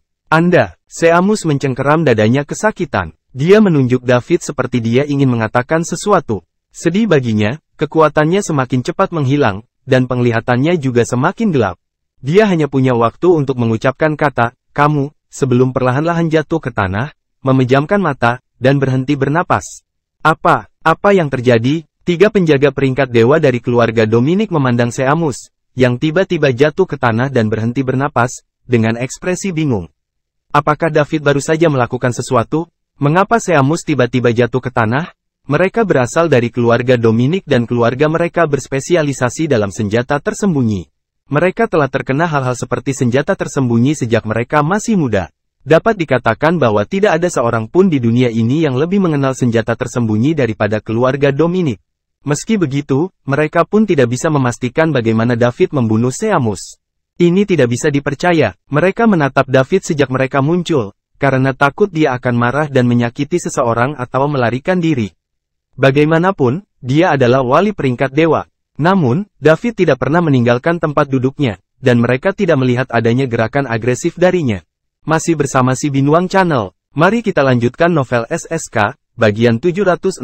Seamus mencengkeram dadanya kesakitan. Dia menunjuk David seperti dia ingin mengatakan sesuatu. Sedih baginya, kekuatannya semakin cepat menghilang, dan penglihatannya juga semakin gelap. Dia hanya punya waktu untuk mengucapkan kata, "Kamu," sebelum perlahan-lahan jatuh ke tanah, memejamkan mata, dan berhenti bernapas. Apa yang terjadi? Tiga penjaga peringkat dewa dari keluarga Dominic memandang Seamus, yang tiba-tiba jatuh ke tanah dan berhenti bernapas, dengan ekspresi bingung. Apakah David baru saja melakukan sesuatu? Mengapa Seamus tiba-tiba jatuh ke tanah? Mereka berasal dari keluarga Dominic dan keluarga mereka berspesialisasi dalam senjata tersembunyi. Mereka telah terkena hal-hal seperti senjata tersembunyi sejak mereka masih muda. Dapat dikatakan bahwa tidak ada seorang pun di dunia ini yang lebih mengenal senjata tersembunyi daripada keluarga Dominic. Meski begitu, mereka pun tidak bisa memastikan bagaimana David membunuh Seamus. Ini tidak bisa dipercaya. Mereka menatap David sejak mereka muncul, karena takut dia akan marah dan menyakiti seseorang atau melarikan diri. Bagaimanapun, dia adalah wali peringkat dewa. Namun, David tidak pernah meninggalkan tempat duduknya, dan mereka tidak melihat adanya gerakan agresif darinya. Masih bersama si Binuang Channel, mari kita lanjutkan novel SSK, bagian 768.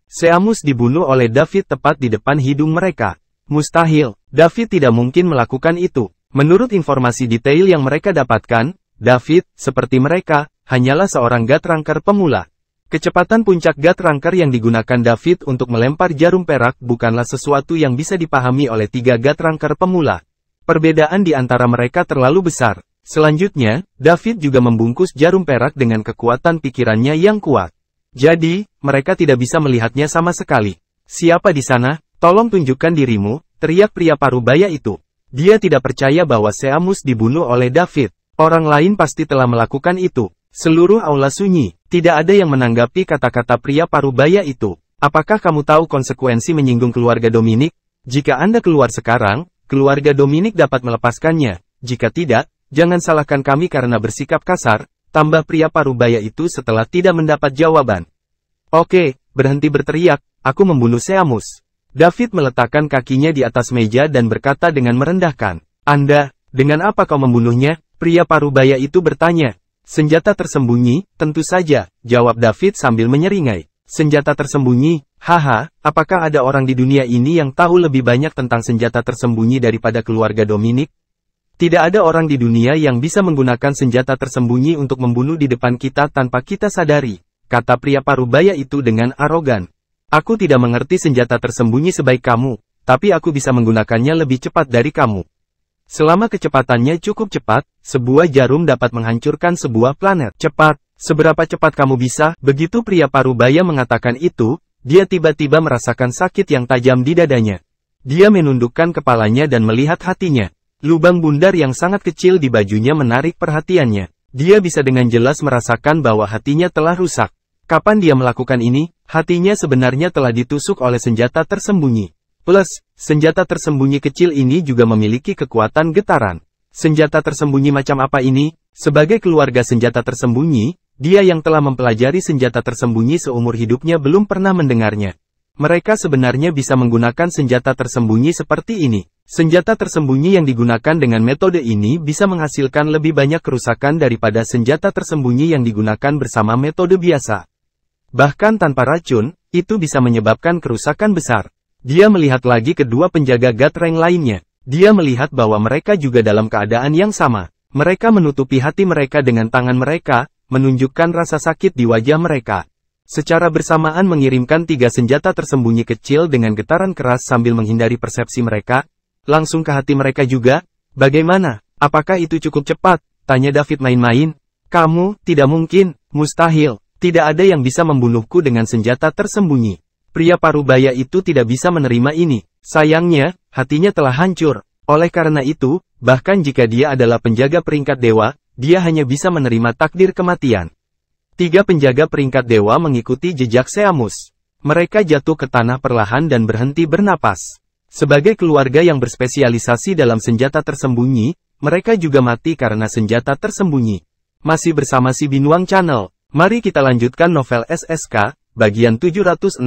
Seamus dibunuh oleh David tepat di depan hidung mereka. Mustahil, David tidak mungkin melakukan itu. Menurut informasi detail yang mereka dapatkan, David, seperti mereka, hanyalah seorang Gatranker pemula. Kecepatan puncak Gatranker yang digunakan David untuk melempar jarum perak bukanlah sesuatu yang bisa dipahami oleh tiga Gatranker pemula. Perbedaan di antara mereka terlalu besar. Selanjutnya, David juga membungkus jarum perak dengan kekuatan pikirannya yang kuat. Jadi, mereka tidak bisa melihatnya sama sekali. "Siapa di sana? Tolong tunjukkan dirimu," teriak pria parubaya itu. Dia tidak percaya bahwa Seamus dibunuh oleh David. Orang lain pasti telah melakukan itu. Seluruh aula sunyi. Tidak ada yang menanggapi kata-kata pria parubaya itu. "Apakah kamu tahu konsekuensi menyinggung keluarga Dominic? Jika Anda keluar sekarang, keluarga Dominic dapat melepaskannya. Jika tidak, jangan salahkan kami karena bersikap kasar," tambah pria parubaya itu setelah tidak mendapat jawaban. "Oke, berhenti berteriak, aku membunuh Seamus." David meletakkan kakinya di atas meja dan berkata dengan merendahkan, "Anda, dengan apa kau membunuhnya?" Pria parubaya itu bertanya. "Senjata tersembunyi, tentu saja," jawab David sambil menyeringai. "Senjata tersembunyi? Haha, apakah ada orang di dunia ini yang tahu lebih banyak tentang senjata tersembunyi daripada keluarga Dominic? Tidak ada orang di dunia yang bisa menggunakan senjata tersembunyi untuk membunuh di depan kita tanpa kita sadari," kata pria parubaya itu dengan arogan. "Aku tidak mengerti senjata tersembunyi sebaik kamu, tapi aku bisa menggunakannya lebih cepat dari kamu. Selama kecepatannya cukup cepat, sebuah jarum dapat menghancurkan sebuah planet. Cepat, seberapa cepat kamu bisa?" Begitu pria parubaya mengatakan itu, dia tiba-tiba merasakan sakit yang tajam di dadanya. Dia menundukkan kepalanya dan melihat hatinya. Lubang bundar yang sangat kecil di bajunya menarik perhatiannya. Dia bisa dengan jelas merasakan bahwa hatinya telah rusak. Kapan dia melakukan ini? Hatinya sebenarnya telah ditusuk oleh senjata tersembunyi. Plus, senjata tersembunyi kecil ini juga memiliki kekuatan getaran. Senjata tersembunyi macam apa ini? Sebagai keluarga senjata tersembunyi, dia yang telah mempelajari senjata tersembunyi seumur hidupnya belum pernah mendengarnya. Mereka sebenarnya bisa menggunakan senjata tersembunyi seperti ini. Senjata tersembunyi yang digunakan dengan metode ini bisa menghasilkan lebih banyak kerusakan daripada senjata tersembunyi yang digunakan bersama metode biasa. Bahkan tanpa racun, itu bisa menyebabkan kerusakan besar. Dia melihat lagi kedua penjaga guard rank lainnya. Dia melihat bahwa mereka juga dalam keadaan yang sama. Mereka menutupi hati mereka dengan tangan mereka, menunjukkan rasa sakit di wajah mereka. Secara bersamaan mengirimkan 3 senjata tersembunyi kecil dengan getaran keras sambil menghindari persepsi mereka, langsung ke hati mereka juga. Bagaimana? Apakah itu cukup cepat? Tanya David main-main. Kamu, tidak mungkin, mustahil, tidak ada yang bisa membunuhku dengan senjata tersembunyi. Pria parubaya itu tidak bisa menerima ini. Sayangnya, hatinya telah hancur. Oleh karena itu, bahkan jika dia adalah penjaga peringkat dewa, dia hanya bisa menerima takdir kematian. 3 penjaga peringkat dewa mengikuti jejak Seamus. Mereka jatuh ke tanah perlahan dan berhenti bernapas. Sebagai keluarga yang berspesialisasi dalam senjata tersembunyi, mereka juga mati karena senjata tersembunyi. Masih bersama si Binuang Channel. Mari kita lanjutkan novel SSK, bagian 769.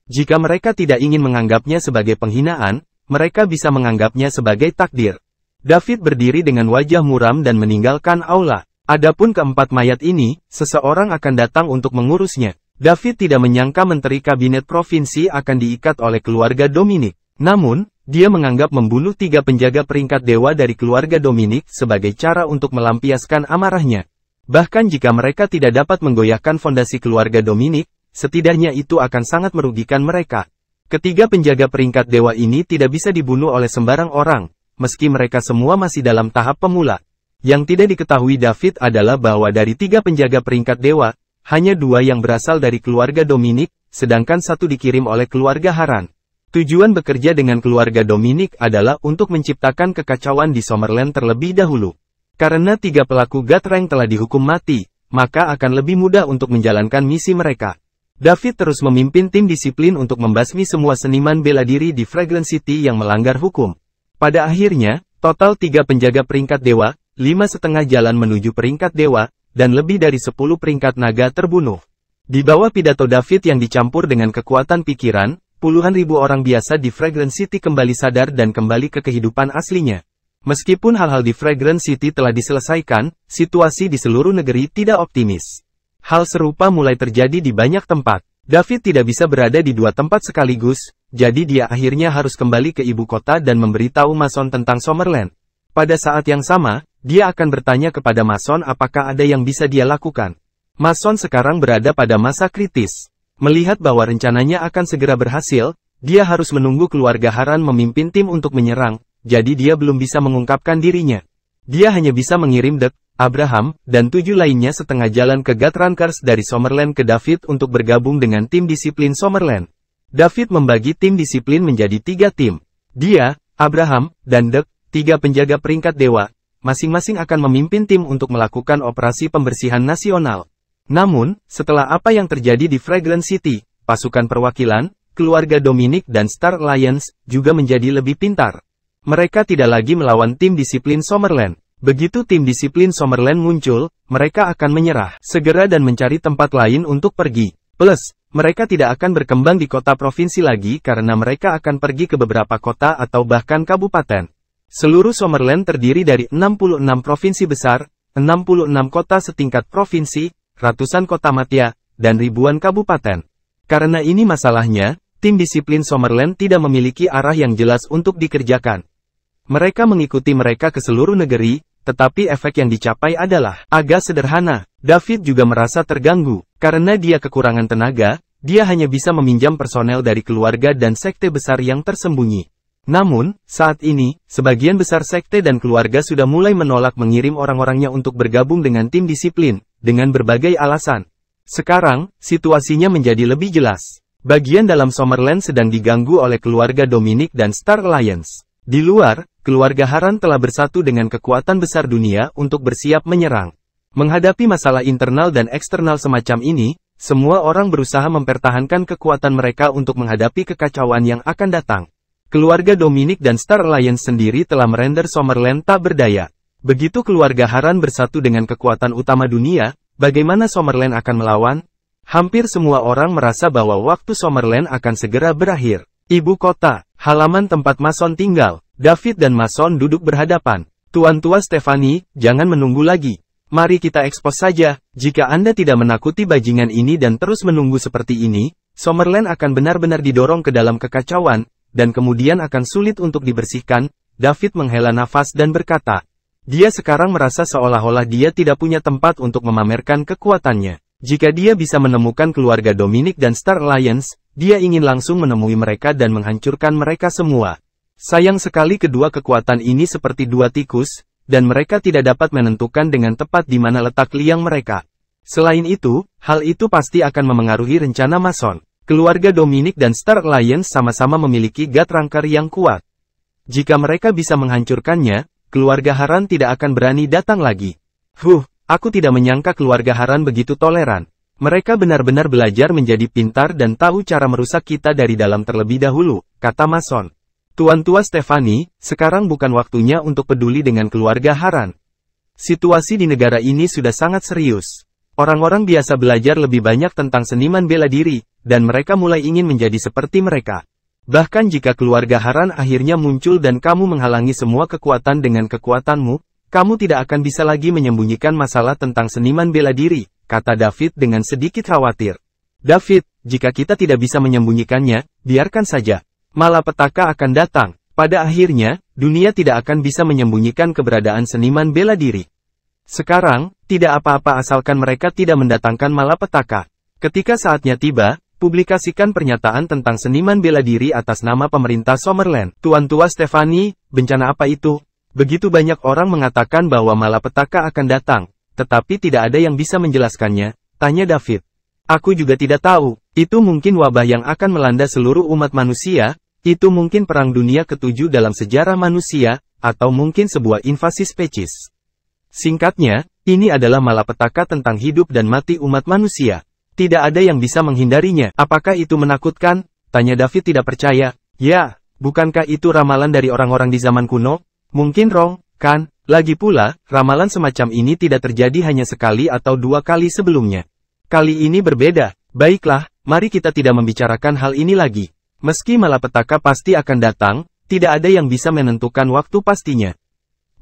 Jika mereka tidak ingin menganggapnya sebagai penghinaan, mereka bisa menganggapnya sebagai takdir. David berdiri dengan wajah muram dan meninggalkan aula. Adapun keempat mayat ini, seseorang akan datang untuk mengurusnya. David tidak menyangka menteri kabinet provinsi akan diikat oleh keluarga Dominic. Namun, dia menganggap membunuh 3 penjaga peringkat dewa dari keluarga Dominic sebagai cara untuk melampiaskan amarahnya. Bahkan jika mereka tidak dapat menggoyahkan fondasi keluarga Dominic, setidaknya itu akan sangat merugikan mereka. Ketiga penjaga peringkat dewa ini tidak bisa dibunuh oleh sembarang orang, meski mereka semua masih dalam tahap pemula. Yang tidak diketahui David adalah bahwa dari 3 penjaga peringkat dewa, hanya 2 yang berasal dari keluarga Dominic, sedangkan 1 dikirim oleh keluarga Haran. Tujuan bekerja dengan keluarga Dominic adalah untuk menciptakan kekacauan di Summerland terlebih dahulu. Karena 3 pelaku guard rank telah dihukum mati, maka akan lebih mudah untuk menjalankan misi mereka. David terus memimpin tim disiplin untuk membasmi semua seniman bela diri di Fragrance City yang melanggar hukum. Pada akhirnya, total 3 penjaga peringkat dewa, 5,5 jalan menuju peringkat dewa, dan lebih dari 10 peringkat naga terbunuh. Di bawah pidato David yang dicampur dengan kekuatan pikiran, puluhan ribu orang biasa di Fragrance City kembali sadar dan kembali ke kehidupan aslinya. Meskipun hal-hal di Fragrance City telah diselesaikan, situasi di seluruh negeri tidak optimis. Hal serupa mulai terjadi di banyak tempat. David tidak bisa berada di 2 tempat sekaligus, jadi dia akhirnya harus kembali ke ibu kota dan memberitahu Mason tentang Summerland. Pada saat yang sama, dia akan bertanya kepada Mason apakah ada yang bisa dia lakukan. Mason sekarang berada pada masa kritis. Melihat bahwa rencananya akan segera berhasil, dia harus menunggu keluarga Haran memimpin tim untuk menyerang, jadi dia belum bisa mengungkapkan dirinya. Dia hanya bisa mengirim Dek, Abraham, dan 7 lainnya setengah jalan ke Gutrankers dari Summerland ke David untuk bergabung dengan tim disiplin Summerland. David membagi tim disiplin menjadi 3 tim. Dia, Abraham, dan Dek, 3 penjaga peringkat dewa, masing-masing akan memimpin tim untuk melakukan operasi pembersihan nasional. Namun, setelah apa yang terjadi di Fragrance City, pasukan perwakilan, keluarga Dominic dan Star Alliance, juga menjadi lebih pintar. Mereka tidak lagi melawan tim disiplin Summerland. Begitu tim disiplin Summerland muncul, mereka akan menyerah segera dan mencari tempat lain untuk pergi. Plus, mereka tidak akan berkembang di kota provinsi lagi karena mereka akan pergi ke beberapa kota atau bahkan kabupaten. Seluruh Summerland terdiri dari 66 provinsi besar, 66 kota setingkat provinsi, ratusan kota madya, dan ribuan kabupaten. Karena ini masalahnya, tim disiplin Summerland tidak memiliki arah yang jelas untuk dikerjakan. Mereka mengikuti mereka ke seluruh negeri, tetapi efek yang dicapai adalah agak sederhana. David juga merasa terganggu. Karena dia kekurangan tenaga, dia hanya bisa meminjam personel dari keluarga dan sekte besar yang tersembunyi. Namun, saat ini, sebagian besar sekte dan keluarga sudah mulai menolak mengirim orang-orangnya untuk bergabung dengan tim disiplin, dengan berbagai alasan. Sekarang, situasinya menjadi lebih jelas. Bagian dalam Summerland sedang diganggu oleh keluarga Dominic dan Star Alliance. Di luar, keluarga Haran telah bersatu dengan kekuatan besar dunia untuk bersiap menyerang. Menghadapi masalah internal dan eksternal semacam ini, semua orang berusaha mempertahankan kekuatan mereka untuk menghadapi kekacauan yang akan datang. Keluarga Dominic dan Star Alliance sendiri telah merender Summerland tak berdaya. Begitu keluarga Haran bersatu dengan kekuatan utama dunia, bagaimana Summerland akan melawan? Hampir semua orang merasa bahwa waktu Summerland akan segera berakhir. Ibu kota, halaman tempat Mason tinggal. David dan Mason duduk berhadapan. Tuan tua Stephanie, jangan menunggu lagi. Mari kita ekspos saja. Jika Anda tidak menakuti bajingan ini dan terus menunggu seperti ini, Summerland akan benar-benar didorong ke dalam kekacauan, dan kemudian akan sulit untuk dibersihkan. David menghela nafas dan berkata, dia sekarang merasa seolah-olah dia tidak punya tempat untuk memamerkan kekuatannya. Jika dia bisa menemukan keluarga Dominic dan Star Alliance, dia ingin langsung menemui mereka dan menghancurkan mereka semua. Sayang sekali kedua kekuatan ini seperti dua tikus, dan mereka tidak dapat menentukan dengan tepat di mana letak liang mereka. Selain itu, hal itu pasti akan memengaruhi rencana Mason. Keluarga Dominic dan Star Alliance sama-sama memiliki Guthrunker yang kuat. Jika mereka bisa menghancurkannya, keluarga Haran tidak akan berani datang lagi. Aku tidak menyangka keluarga Haran begitu toleran. Mereka benar-benar belajar menjadi pintar dan tahu cara merusak kita dari dalam terlebih dahulu, kata Mason. Tuan tua Stephanie, sekarang bukan waktunya untuk peduli dengan keluarga Haran. Situasi di negara ini sudah sangat serius. Orang-orang biasa belajar lebih banyak tentang seniman bela diri, dan mereka mulai ingin menjadi seperti mereka. Bahkan jika keluarga Haran akhirnya muncul dan kamu menghalangi semua kekuatan dengan kekuatanmu, kamu tidak akan bisa lagi menyembunyikan masalah tentang seniman bela diri, kata David dengan sedikit khawatir. David, jika kita tidak bisa menyembunyikannya, biarkan saja. Malapetaka akan datang. Pada akhirnya, dunia tidak akan bisa menyembunyikan keberadaan seniman bela diri. Sekarang, tidak apa-apa asalkan mereka tidak mendatangkan malapetaka. Ketika saatnya tiba, publikasikan pernyataan tentang seniman bela diri atas nama pemerintah Summerland. Tuan tua Stephanie, bencana apa itu? Begitu banyak orang mengatakan bahwa malapetaka akan datang, tetapi tidak ada yang bisa menjelaskannya, tanya David. Aku juga tidak tahu, itu mungkin wabah yang akan melanda seluruh umat manusia. Itu mungkin perang dunia ke-7 dalam sejarah manusia, atau mungkin sebuah invasi spesies. Singkatnya, ini adalah malapetaka tentang hidup dan mati umat manusia. Tidak ada yang bisa menghindarinya. Apakah itu menakutkan? Tanya David tidak percaya. Ya, bukankah itu ramalan dari orang-orang di zaman kuno? Mungkin wrong, kan? Lagi pula, ramalan semacam ini tidak terjadi hanya sekali atau dua kali sebelumnya. Kali ini berbeda. Baiklah, mari kita tidak membicarakan hal ini lagi. Meski malapetaka pasti akan datang, tidak ada yang bisa menentukan waktu pastinya.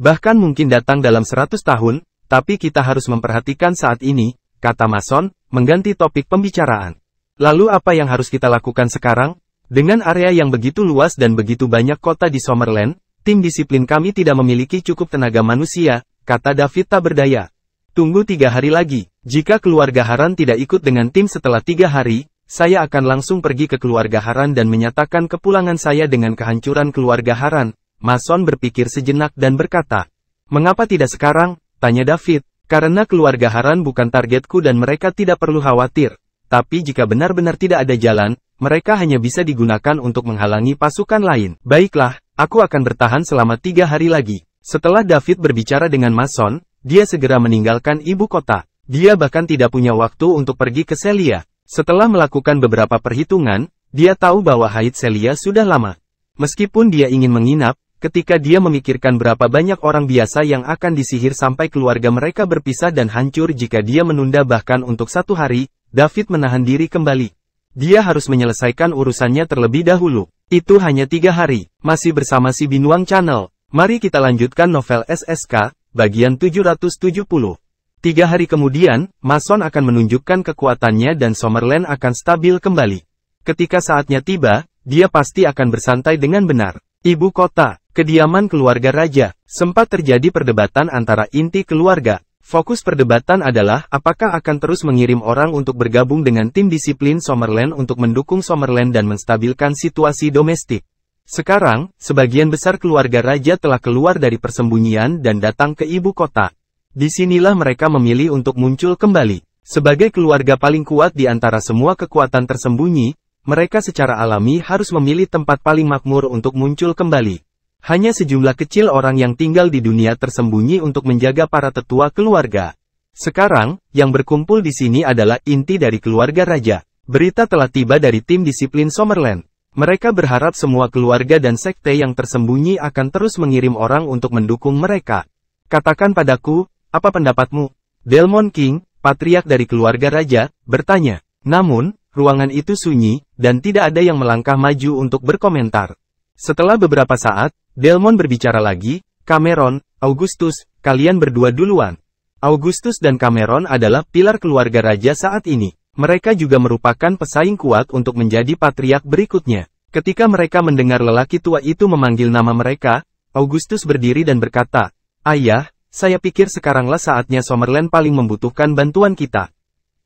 Bahkan mungkin datang dalam 100 tahun, tapi kita harus memperhatikan saat ini, kata Mason, mengganti topik pembicaraan. Lalu apa yang harus kita lakukan sekarang? Dengan area yang begitu luas dan begitu banyak kota di Summerland, tim disiplin kami tidak memiliki cukup tenaga manusia, kata David tak berdaya. Tunggu 3 hari lagi. Jika keluarga Haran tidak ikut dengan tim setelah 3 hari, saya akan langsung pergi ke keluarga Haran dan menyatakan kepulangan saya dengan kehancuran keluarga Haran. Mason berpikir sejenak dan berkata, mengapa tidak sekarang? Tanya David. Karena keluarga Haran bukan targetku dan mereka tidak perlu khawatir. Tapi jika benar-benar tidak ada jalan, mereka hanya bisa digunakan untuk menghalangi pasukan lain. Baiklah, aku akan bertahan selama 3 hari lagi. Setelah David berbicara dengan Mason, dia segera meninggalkan ibu kota. Dia bahkan tidak punya waktu untuk pergi ke Celia. Setelah melakukan beberapa perhitungan, dia tahu bahwa haid Celia sudah lama. Meskipun dia ingin menginap, ketika dia memikirkan berapa banyak orang biasa yang akan disihir sampai keluarga mereka berpisah dan hancur jika dia menunda bahkan untuk 1 hari, David menahan diri kembali. Dia harus menyelesaikan urusannya terlebih dahulu. Itu hanya 3 hari. Masih bersama si Binuang Channel. Mari kita lanjutkan novel SSK, bagian 770. 3 hari kemudian, Mason akan menunjukkan kekuatannya dan Summerland akan stabil kembali. Ketika saatnya tiba, dia pasti akan bersantai dengan benar. Ibu kota, kediaman keluarga raja, sempat terjadi perdebatan antara inti keluarga. Fokus perdebatan adalah apakah akan terus mengirim orang untuk bergabung dengan tim disiplin Summerland untuk mendukung Summerland dan menstabilkan situasi domestik. Sekarang, sebagian besar keluarga raja telah keluar dari persembunyian dan datang ke ibu kota. Disinilah mereka memilih untuk muncul kembali. Sebagai keluarga paling kuat di antara semua kekuatan tersembunyi, mereka secara alami harus memilih tempat paling makmur untuk muncul kembali. Hanya sejumlah kecil orang yang tinggal di dunia tersembunyi untuk menjaga para tetua keluarga. Sekarang, yang berkumpul di sini adalah inti dari keluarga raja. Berita telah tiba dari tim disiplin Summerland. Mereka berharap semua keluarga dan sekte yang tersembunyi akan terus mengirim orang untuk mendukung mereka. Katakan padaku, apa pendapatmu? Delmon King, patriark dari keluarga raja, bertanya. Namun, ruangan itu sunyi, dan tidak ada yang melangkah maju untuk berkomentar. Setelah beberapa saat, Delmon berbicara lagi, Cameron, Augustus, kalian berdua duluan. Augustus dan Cameron adalah pilar keluarga raja saat ini. Mereka juga merupakan pesaing kuat untuk menjadi patriark berikutnya. Ketika mereka mendengar lelaki tua itu memanggil nama mereka, Augustus berdiri dan berkata, Ayah, saya pikir sekaranglah saatnya Summerland paling membutuhkan bantuan kita.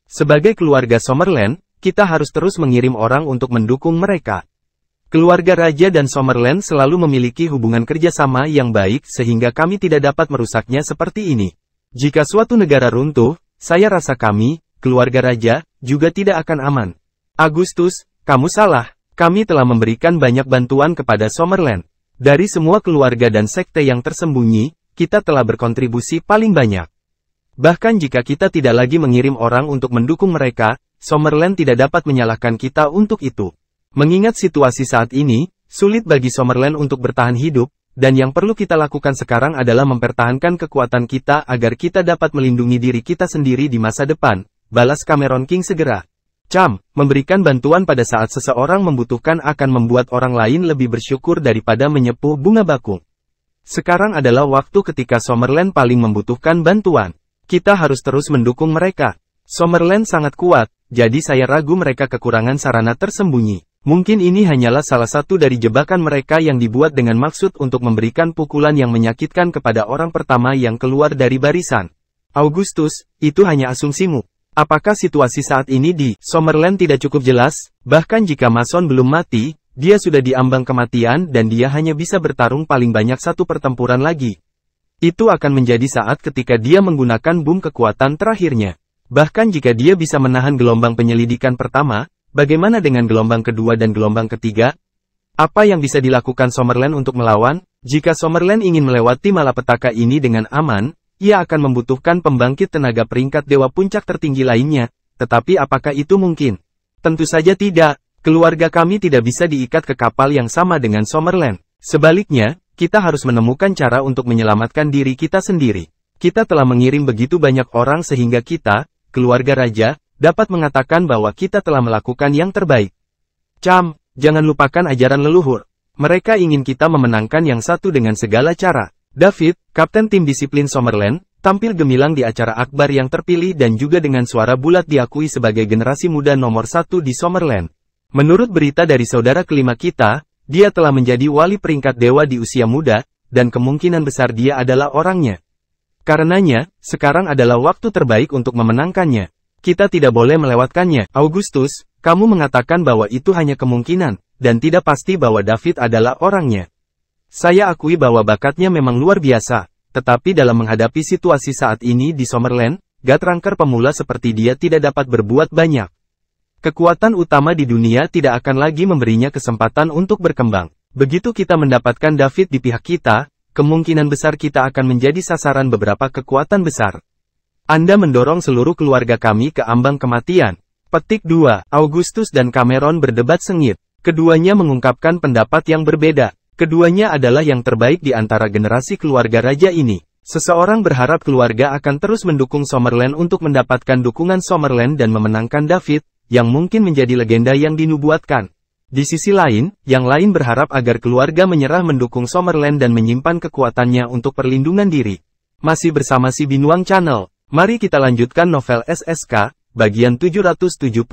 Sebagai keluarga Summerland, kita harus terus mengirim orang untuk mendukung mereka. Keluarga raja dan Summerland selalu memiliki hubungan kerjasama yang baik sehingga kami tidak dapat merusaknya seperti ini. Jika suatu negara runtuh, saya rasa kami, keluarga raja, juga tidak akan aman. Augustus, kamu salah. Kami telah memberikan banyak bantuan kepada Summerland. Dari semua keluarga dan sekte yang tersembunyi, kita telah berkontribusi paling banyak. Bahkan jika kita tidak lagi mengirim orang untuk mendukung mereka, Summerland tidak dapat menyalahkan kita untuk itu. Mengingat situasi saat ini, sulit bagi Summerland untuk bertahan hidup, dan yang perlu kita lakukan sekarang adalah mempertahankan kekuatan kita agar kita dapat melindungi diri kita sendiri di masa depan, balas Cameron King segera. Memberikan bantuan pada saat seseorang membutuhkan akan membuat orang lain lebih bersyukur daripada menyepuh bunga bakung. Sekarang adalah waktu ketika Summerland paling membutuhkan bantuan. Kita harus terus mendukung mereka. Summerland sangat kuat, jadi saya ragu mereka kekurangan sarana tersembunyi. Mungkin ini hanyalah salah satu dari jebakan mereka yang dibuat dengan maksud untuk memberikan pukulan yang menyakitkan kepada orang pertama yang keluar dari barisan. Augustus, itu hanya asumsimu. Apakah situasi saat ini di Summerland tidak cukup jelas? Bahkan jika Mason belum mati, dia sudah diambang kematian dan dia hanya bisa bertarung paling banyak satu pertempuran lagi. Itu akan menjadi saat ketika dia menggunakan boom kekuatan terakhirnya. Bahkan jika dia bisa menahan gelombang penyelidikan pertama, bagaimana dengan gelombang kedua dan gelombang ketiga? Apa yang bisa dilakukan Summerland untuk melawan? Jika Summerland ingin melewati malapetaka ini dengan aman, ia akan membutuhkan pembangkit tenaga peringkat dewa puncak tertinggi lainnya. Tetapi apakah itu mungkin? Tentu saja tidak. Keluarga kami tidak bisa diikat ke kapal yang sama dengan Summerland. Sebaliknya, kita harus menemukan cara untuk menyelamatkan diri kita sendiri. Kita telah mengirim begitu banyak orang sehingga kita, keluarga raja, dapat mengatakan bahwa kita telah melakukan yang terbaik. Jangan lupakan ajaran leluhur. Mereka ingin kita memenangkan yang satu dengan segala cara. David, kapten tim disiplin Summerland, tampil gemilang di acara akbar yang terpilih dan juga dengan suara bulat diakui sebagai generasi muda nomor satu di Summerland. Menurut berita dari saudara kelima kita, dia telah menjadi wali peringkat dewa di usia muda, dan kemungkinan besar dia adalah orangnya. Karenanya, sekarang adalah waktu terbaik untuk memenangkannya. Kita tidak boleh melewatkannya. Augustus, kamu mengatakan bahwa itu hanya kemungkinan, dan tidak pasti bahwa David adalah orangnya. Saya akui bahwa bakatnya memang luar biasa, tetapi dalam menghadapi situasi saat ini di Summerland, Gutrunker pemula seperti dia tidak dapat berbuat banyak. Kekuatan utama di dunia tidak akan lagi memberinya kesempatan untuk berkembang. Begitu kita mendapatkan David di pihak kita, kemungkinan besar kita akan menjadi sasaran beberapa kekuatan besar. Anda mendorong seluruh keluarga kami ke ambang kematian. Petik 2. Augustus dan Cameron berdebat sengit. Keduanya mengungkapkan pendapat yang berbeda. Keduanya adalah yang terbaik di antara generasi keluarga raja ini. Seseorang berharap keluarga akan terus mendukung Summerland untuk mendapatkan dukungan Summerland dan memenangkan David, yang mungkin menjadi legenda yang dinubuatkan. Di sisi lain, yang lain berharap agar keluarga menyerah mendukung Summerland dan menyimpan kekuatannya untuk perlindungan diri. Masih bersama si Binuang Channel, mari kita lanjutkan novel SSK, bagian 771.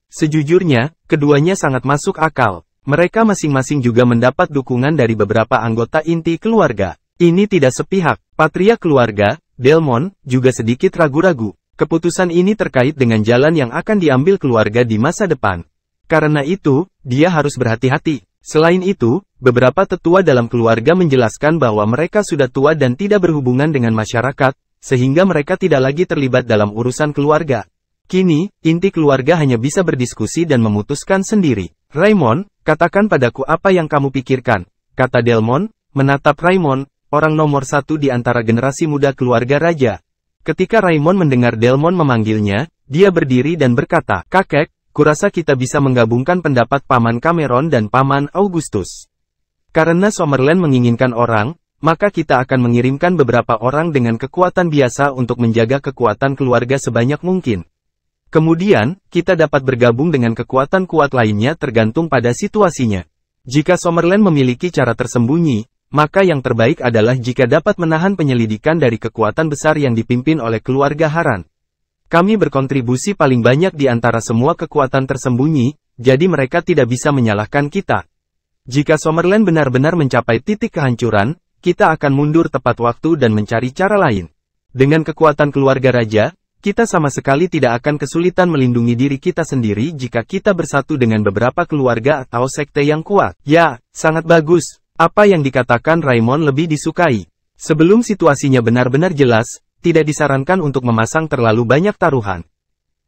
Sejujurnya, keduanya sangat masuk akal. Mereka masing-masing juga mendapat dukungan dari beberapa anggota inti keluarga. Ini tidak sepihak. Patriark keluarga, Delmon, juga sedikit ragu-ragu. Keputusan ini terkait dengan jalan yang akan diambil keluarga di masa depan. Karena itu, dia harus berhati-hati. Selain itu, beberapa tetua dalam keluarga menjelaskan bahwa mereka sudah tua dan tidak berhubungan dengan masyarakat, sehingga mereka tidak lagi terlibat dalam urusan keluarga. Kini, inti keluarga hanya bisa berdiskusi dan memutuskan sendiri. Raymond, katakan padaku apa yang kamu pikirkan, kata Delmon, menatap Raymond, orang nomor satu di antara generasi muda keluarga raja. Ketika Raymond mendengar Delmon memanggilnya, dia berdiri dan berkata, "Kakek, kurasa kita bisa menggabungkan pendapat Paman Cameron dan Paman Augustus. Karena Summerland menginginkan orang, maka kita akan mengirimkan beberapa orang dengan kekuatan biasa untuk menjaga kekuatan keluarga sebanyak mungkin. Kemudian, kita dapat bergabung dengan kekuatan kuat lainnya tergantung pada situasinya. Jika Summerland memiliki cara tersembunyi, maka yang terbaik adalah jika dapat menahan penyelidikan dari kekuatan besar yang dipimpin oleh keluarga Haran. Kami berkontribusi paling banyak di antara semua kekuatan tersembunyi, jadi mereka tidak bisa menyalahkan kita. Jika Summerland benar-benar mencapai titik kehancuran, kita akan mundur tepat waktu dan mencari cara lain. Dengan kekuatan keluarga raja, kita sama sekali tidak akan kesulitan melindungi diri kita sendiri jika kita bersatu dengan beberapa keluarga atau sekte yang kuat." "Ya, sangat bagus." Apa yang dikatakan Raymond lebih disukai. Sebelum situasinya benar-benar jelas, tidak disarankan untuk memasang terlalu banyak taruhan.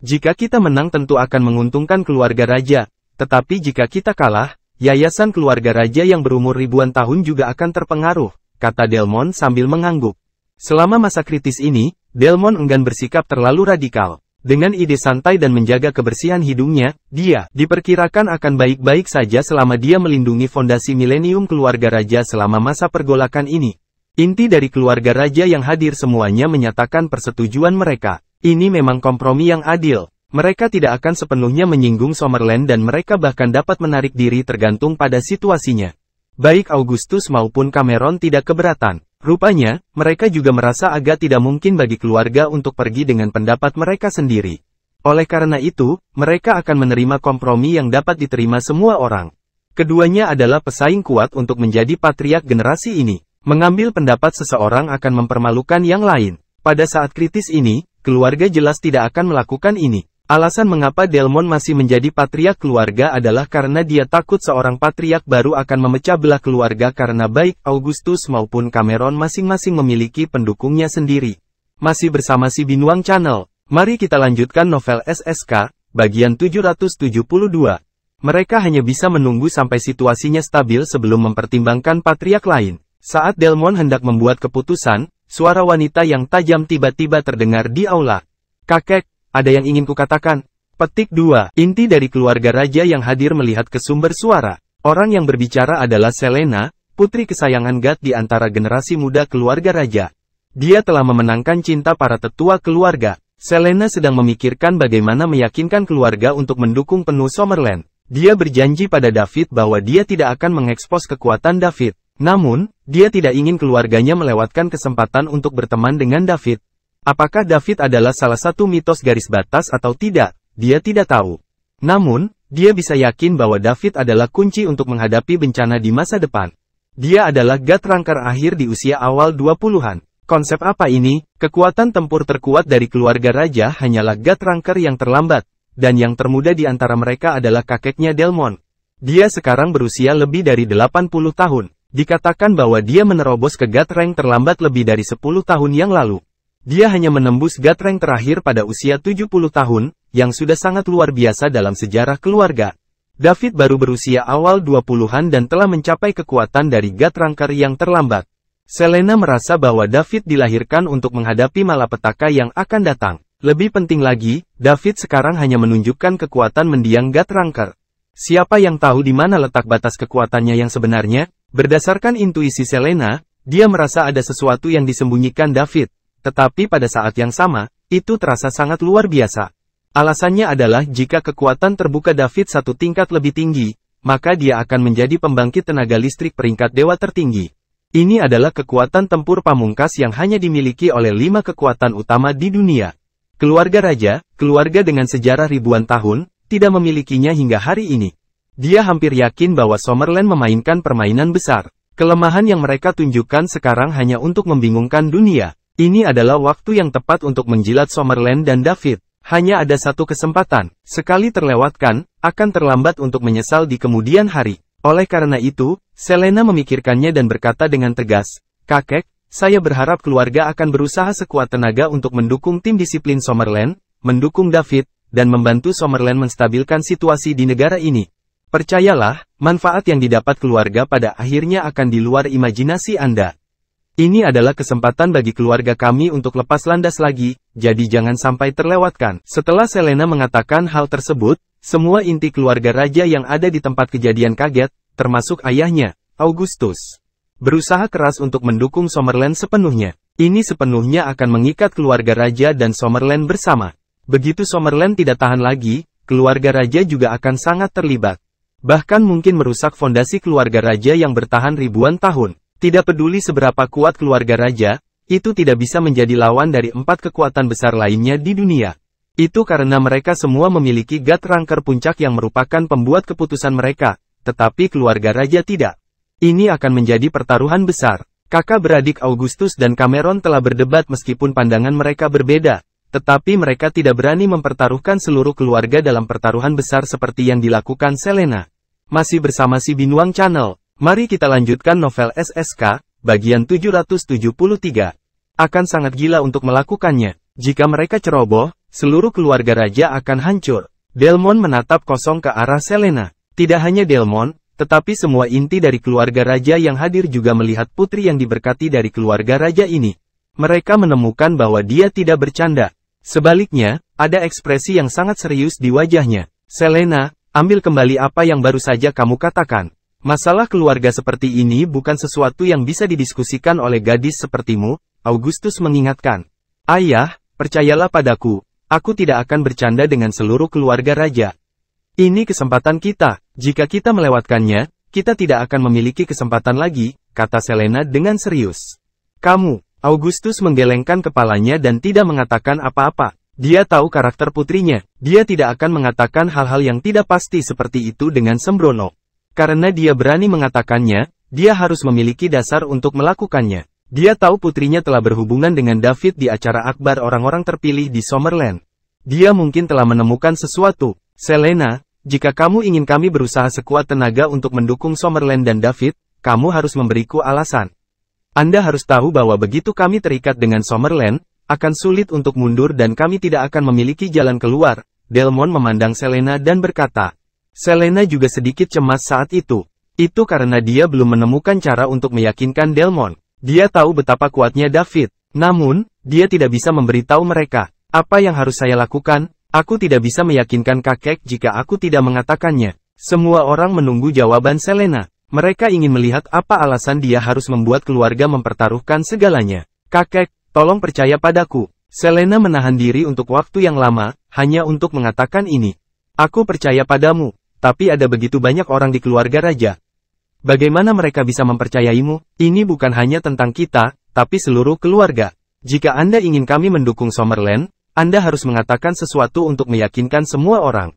Jika kita menang tentu akan menguntungkan keluarga raja, tetapi jika kita kalah, yayasan keluarga raja yang berumur ribuan tahun juga akan terpengaruh, kata Delmon sambil mengangguk. Selama masa kritis ini, Delmon enggan bersikap terlalu radikal. Dengan ide santai dan menjaga kebersihan hidungnya, dia diperkirakan akan baik-baik saja selama dia melindungi fondasi milenium keluarga raja selama masa pergolakan ini. Inti dari keluarga raja yang hadir semuanya menyatakan persetujuan mereka. Ini memang kompromi yang adil. Mereka tidak akan sepenuhnya menyinggung Summerland dan mereka bahkan dapat menarik diri tergantung pada situasinya. Baik Augustus maupun Cameron tidak keberatan. Rupanya, mereka juga merasa agak tidak mungkin bagi keluarga untuk pergi dengan pendapat mereka sendiri. Oleh karena itu, mereka akan menerima kompromi yang dapat diterima semua orang. Keduanya adalah pesaing kuat untuk menjadi patriark generasi ini. Mengambil pendapat seseorang akan mempermalukan yang lain. Pada saat kritis ini, keluarga jelas tidak akan melakukan ini. Alasan mengapa Delmon masih menjadi patriark keluarga adalah karena dia takut seorang patriark baru akan memecah belah keluarga karena baik Augustus maupun Cameron masing-masing memiliki pendukungnya sendiri. Masih bersama si Binuang Channel, mari kita lanjutkan novel SSK, bagian 772. Mereka hanya bisa menunggu sampai situasinya stabil sebelum mempertimbangkan patriark lain. Saat Delmon hendak membuat keputusan, suara wanita yang tajam tiba-tiba terdengar di aula. "Kakek, ada yang ingin kukatakan." Petik 2. Inti dari keluarga raja yang hadir melihat ke sumber suara. Orang yang berbicara adalah Selena, putri kesayangan God di antara generasi muda keluarga raja. Dia telah memenangkan cinta para tetua keluarga. Selena sedang memikirkan bagaimana meyakinkan keluarga untuk mendukung penuh Summerland. Dia berjanji pada David bahwa dia tidak akan mengekspos kekuatan David. Namun, dia tidak ingin keluarganya melewatkan kesempatan untuk berteman dengan David. Apakah David adalah salah satu mitos garis batas atau tidak, dia tidak tahu. Namun, dia bisa yakin bahwa David adalah kunci untuk menghadapi bencana di masa depan. Dia adalah God Ranker akhir di usia awal 20-an. Konsep apa ini? Kekuatan tempur terkuat dari keluarga raja hanyalah God Ranker yang terlambat, dan yang termuda di antara mereka adalah kakeknya Delmon. Dia sekarang berusia lebih dari 80 tahun. Dikatakan bahwa dia menerobos ke God Rank terlambat lebih dari 10 tahun yang lalu. Dia hanya menembus God Rank terakhir pada usia 70 tahun, yang sudah sangat luar biasa dalam sejarah keluarga. David baru berusia awal 20-an dan telah mencapai kekuatan dari God Ranker yang terlambat. Selena merasa bahwa David dilahirkan untuk menghadapi malapetaka yang akan datang. Lebih penting lagi, David sekarang hanya menunjukkan kekuatan mendiang God Ranker. Siapa yang tahu di mana letak batas kekuatannya yang sebenarnya? Berdasarkan intuisi Selena, dia merasa ada sesuatu yang disembunyikan David. Tetapi pada saat yang sama, itu terasa sangat luar biasa. Alasannya adalah jika kekuatan terbuka David satu tingkat lebih tinggi, maka dia akan menjadi pembangkit tenaga listrik peringkat dewa tertinggi. Ini adalah kekuatan tempur pamungkas yang hanya dimiliki oleh 5 kekuatan utama di dunia. Keluarga raja, keluarga dengan sejarah ribuan tahun, tidak memilikinya hingga hari ini. Dia hampir yakin bahwa Summerland memainkan permainan besar. Kelemahan yang mereka tunjukkan sekarang hanya untuk membingungkan dunia. Ini adalah waktu yang tepat untuk menjilat Summerland dan David. Hanya ada satu kesempatan. Sekali terlewatkan, akan terlambat untuk menyesal di kemudian hari. Oleh karena itu, Selena memikirkannya dan berkata dengan tegas, "Kakek, saya berharap keluarga akan berusaha sekuat tenaga untuk mendukung tim disiplin Summerland, mendukung David, dan membantu Summerland menstabilkan situasi di negara ini. Percayalah, manfaat yang didapat keluarga pada akhirnya akan di luar imajinasi Anda." Ini adalah kesempatan bagi keluarga kami untuk lepas landas lagi, jadi jangan sampai terlewatkan. Setelah Selena mengatakan hal tersebut, semua inti keluarga raja yang ada di tempat kejadian kaget, termasuk ayahnya, Augustus. Berusaha keras untuk mendukung Summerland sepenuhnya. Ini sepenuhnya akan mengikat keluarga raja dan Summerland bersama. Begitu Summerland tidak tahan lagi, keluarga raja juga akan sangat terlibat. Bahkan mungkin merusak fondasi keluarga raja yang bertahan ribuan tahun. Tidak peduli seberapa kuat keluarga raja, itu tidak bisa menjadi lawan dari 4 kekuatan besar lainnya di dunia. Itu karena mereka semua memiliki God Ranker puncak yang merupakan pembuat keputusan mereka, tetapi keluarga raja tidak. Ini akan menjadi pertaruhan besar. Kakak beradik Augustus dan Cameron telah berdebat meskipun pandangan mereka berbeda, tetapi mereka tidak berani mempertaruhkan seluruh keluarga dalam pertaruhan besar seperti yang dilakukan Selena. Masih bersama si Binuang Channel. Mari kita lanjutkan novel SSK, bagian 773. Akan sangat gila untuk melakukannya. Jika mereka ceroboh, seluruh keluarga raja akan hancur. Delmon menatap kosong ke arah Selena. Tidak hanya Delmon, tetapi semua inti dari keluarga raja yang hadir juga melihat putri yang diberkati dari keluarga raja ini. Mereka menemukan bahwa dia tidak bercanda. Sebaliknya, ada ekspresi yang sangat serius di wajahnya. Selena, ambil kembali apa yang baru saja kamu katakan. Masalah keluarga seperti ini bukan sesuatu yang bisa didiskusikan oleh gadis sepertimu, Augustus mengingatkan. Ayah, percayalah padaku, aku tidak akan bercanda dengan seluruh keluarga raja. Ini kesempatan kita, jika kita melewatkannya, kita tidak akan memiliki kesempatan lagi, kata Selena dengan serius. Kamu, Augustus menggelengkan kepalanya dan tidak mengatakan apa-apa. Dia tahu karakter putrinya, dia tidak akan mengatakan hal-hal yang tidak pasti seperti itu dengan sembrono. Karena dia berani mengatakannya, dia harus memiliki dasar untuk melakukannya. Dia tahu putrinya telah berhubungan dengan David di acara akbar orang-orang terpilih di Summerland. Dia mungkin telah menemukan sesuatu. Selena, jika kamu ingin kami berusaha sekuat tenaga untuk mendukung Summerland dan David, kamu harus memberiku alasan. Anda harus tahu bahwa begitu kami terikat dengan Summerland, akan sulit untuk mundur dan kami tidak akan memiliki jalan keluar. Delmon memandang Selena dan berkata. Selena juga sedikit cemas saat itu. Itu karena dia belum menemukan cara untuk meyakinkan Delmon. Dia tahu betapa kuatnya David. Namun, dia tidak bisa memberitahu mereka. Apa yang harus saya lakukan? Aku tidak bisa meyakinkan kakek jika aku tidak mengatakannya. Semua orang menunggu jawaban Selena. Mereka ingin melihat apa alasan dia harus membuat keluarga mempertaruhkan segalanya. Kakek, tolong percaya padaku. Selena menahan diri untuk waktu yang lama, hanya untuk mengatakan ini. Aku percaya padamu. Tapi ada begitu banyak orang di keluarga raja. Bagaimana mereka bisa mempercayaimu? Ini bukan hanya tentang kita, tapi seluruh keluarga. Jika Anda ingin kami mendukung Summerland, Anda harus mengatakan sesuatu untuk meyakinkan semua orang.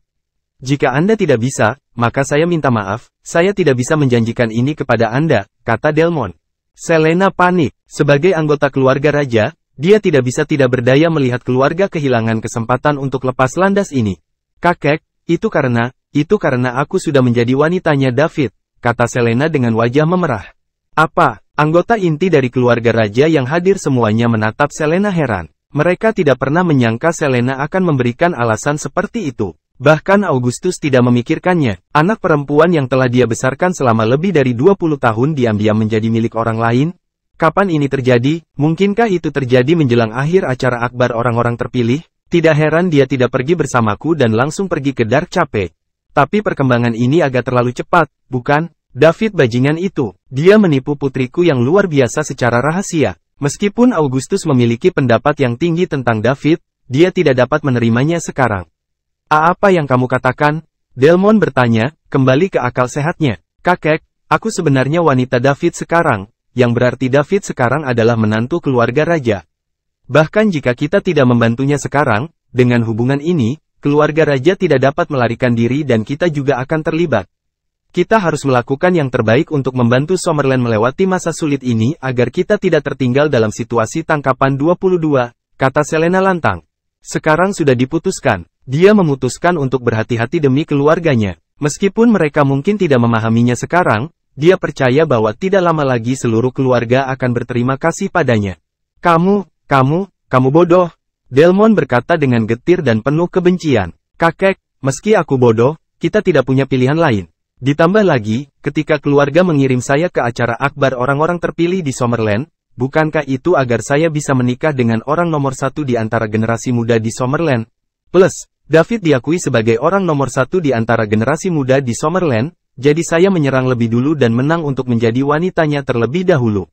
Jika Anda tidak bisa, maka saya minta maaf, saya tidak bisa menjanjikan ini kepada Anda, kata Delmon. Selena panik. Sebagai anggota keluarga raja, dia tidak bisa tidak berdaya melihat keluarga kehilangan kesempatan untuk lepas landas ini. Kakek, itu karena aku sudah menjadi wanitanya David, kata Selena dengan wajah memerah. Apa? Anggota inti dari keluarga raja yang hadir semuanya menatap Selena heran. Mereka tidak pernah menyangka Selena akan memberikan alasan seperti itu. Bahkan Augustus tidak memikirkannya. Anak perempuan yang telah dia besarkan selama lebih dari 20 tahun diam-diam menjadi milik orang lain. Kapan ini terjadi? Mungkinkah itu terjadi menjelang akhir acara akbar orang-orang terpilih? Tidak heran dia tidak pergi bersamaku dan langsung pergi ke Dark Cafe. Tapi perkembangan ini agak terlalu cepat, bukan? David bajingan itu. Dia menipu putriku yang luar biasa secara rahasia. Meskipun Augustus memiliki pendapat yang tinggi tentang David, dia tidak dapat menerimanya sekarang. Apa yang kamu katakan? Delmon bertanya, kembali ke akal sehatnya. Kakek, aku sebenarnya wanita David sekarang, yang berarti David sekarang adalah menantu keluarga raja. Bahkan jika kita tidak membantunya sekarang, dengan hubungan ini, keluarga raja tidak dapat melarikan diri dan kita juga akan terlibat. Kita harus melakukan yang terbaik untuk membantu Summerland melewati masa sulit ini agar kita tidak tertinggal dalam situasi tangkapan 22, kata Selena lantang. Sekarang sudah diputuskan. Dia memutuskan untuk berhati-hati demi keluarganya. Meskipun mereka mungkin tidak memahaminya sekarang, dia percaya bahwa tidak lama lagi seluruh keluarga akan berterima kasih padanya. Kamu bodoh. Delmon berkata dengan getir dan penuh kebencian. Kakek, meski aku bodoh, kita tidak punya pilihan lain. Ditambah lagi, ketika keluarga mengirim saya ke acara akbar orang-orang terpilih di Summerland, bukankah itu agar saya bisa menikah dengan orang nomor satu di antara generasi muda di Summerland? Plus, David diakui sebagai orang nomor satu di antara generasi muda di Summerland, jadi saya menyerang lebih dulu dan menang untuk menjadi wanitanya terlebih dahulu.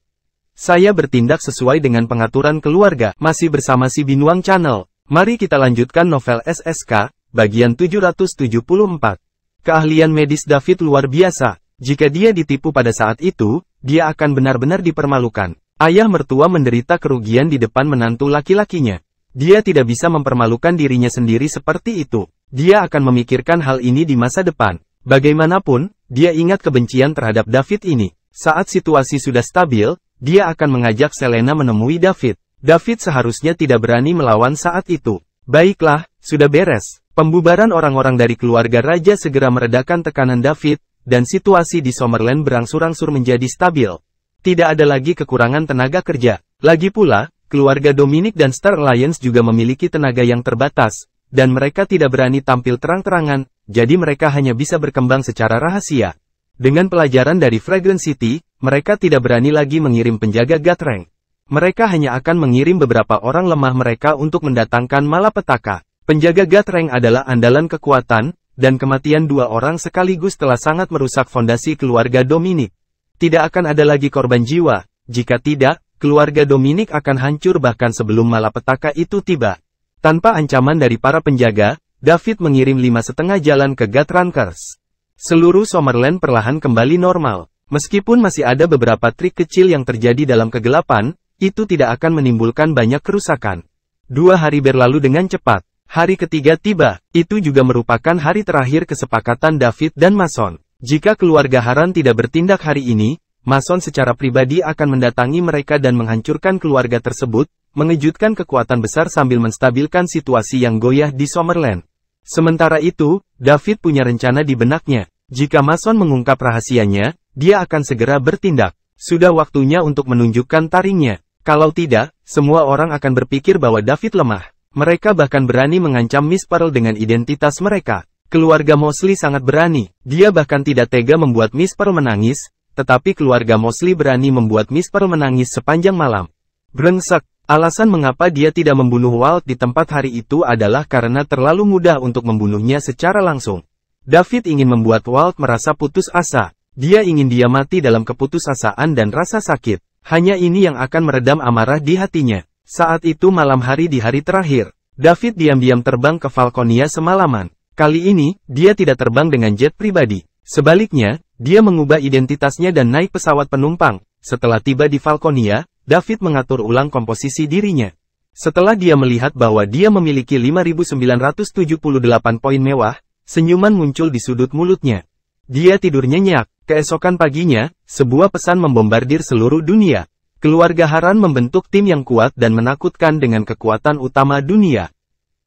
Saya bertindak sesuai dengan pengaturan keluarga. Masih bersama si Binuang Channel. Mari kita lanjutkan novel SSK, bagian 774. Keahlian medis David luar biasa. Jika dia ditipu pada saat itu, dia akan benar-benar dipermalukan. Ayah mertua menderita kerugian di depan menantu laki-lakinya. Dia tidak bisa mempermalukan dirinya sendiri seperti itu. Dia akan memikirkan hal ini di masa depan. Bagaimanapun, dia ingat kebencian terhadap David ini. Saat situasi sudah stabil, dia akan mengajak Selena menemui David. David seharusnya tidak berani melawan saat itu. Baiklah, sudah beres. Pembubaran orang-orang dari keluarga raja segera meredakan tekanan David, dan situasi di Summerland berangsur-angsur menjadi stabil. Tidak ada lagi kekurangan tenaga kerja. Lagi pula, keluarga Dominic dan Star Alliance juga memiliki tenaga yang terbatas, dan mereka tidak berani tampil terang-terangan, jadi mereka hanya bisa berkembang secara rahasia. Dengan pelajaran dari Fragrant City, mereka tidak berani lagi mengirim penjaga Gatrang. Mereka hanya akan mengirim beberapa orang lemah mereka untuk mendatangkan malapetaka. Penjaga Gatrang adalah andalan kekuatan, dan kematian dua orang sekaligus telah sangat merusak fondasi keluarga Dominic. Tidak akan ada lagi korban jiwa. Jika tidak, keluarga Dominic akan hancur bahkan sebelum malapetaka itu tiba. Tanpa ancaman dari para penjaga, David mengirim 5,5 jalan ke Gatrankers. Seluruh Summerland perlahan kembali normal. Meskipun masih ada beberapa trik kecil yang terjadi dalam kegelapan, itu tidak akan menimbulkan banyak kerusakan. 2 hari berlalu dengan cepat. Hari ketiga tiba. Itu juga merupakan hari terakhir kesepakatan David dan Mason. Jika keluarga Haran tidak bertindak hari ini, Mason secara pribadi akan mendatangi mereka dan menghancurkan keluarga tersebut, mengejutkan kekuatan besar sambil menstabilkan situasi yang goyah di Summerland. Sementara itu, David punya rencana di benaknya. Jika Mason mengungkap rahasianya, dia akan segera bertindak. Sudah waktunya untuk menunjukkan taringnya. Kalau tidak, semua orang akan berpikir bahwa David lemah. Mereka bahkan berani mengancam Miss Pearl dengan identitas mereka. Keluarga Mosley sangat berani. Dia bahkan tidak tega membuat Miss Pearl menangis, tetapi keluarga Mosley berani membuat Miss Pearl menangis sepanjang malam. Brengsek. Alasan mengapa dia tidak membunuh Walt di tempat hari itu adalah karena terlalu mudah untuk membunuhnya secara langsung. David ingin membuat Walt merasa putus asa. Dia ingin dia mati dalam keputusasaan dan rasa sakit. Hanya ini yang akan meredam amarah di hatinya. Saat itu malam hari di hari terakhir, David diam-diam terbang ke Falconia semalaman. Kali ini, dia tidak terbang dengan jet pribadi. Sebaliknya, dia mengubah identitasnya dan naik pesawat penumpang. Setelah tiba di Falconia, David mengatur ulang komposisi dirinya. Setelah dia melihat bahwa dia memiliki 5.978 poin mewah, senyuman muncul di sudut mulutnya. Dia tidur nyenyak. Keesokan paginya, sebuah pesan membombardir seluruh dunia. Keluarga Haran membentuk tim yang kuat dan menakutkan dengan kekuatan utama dunia.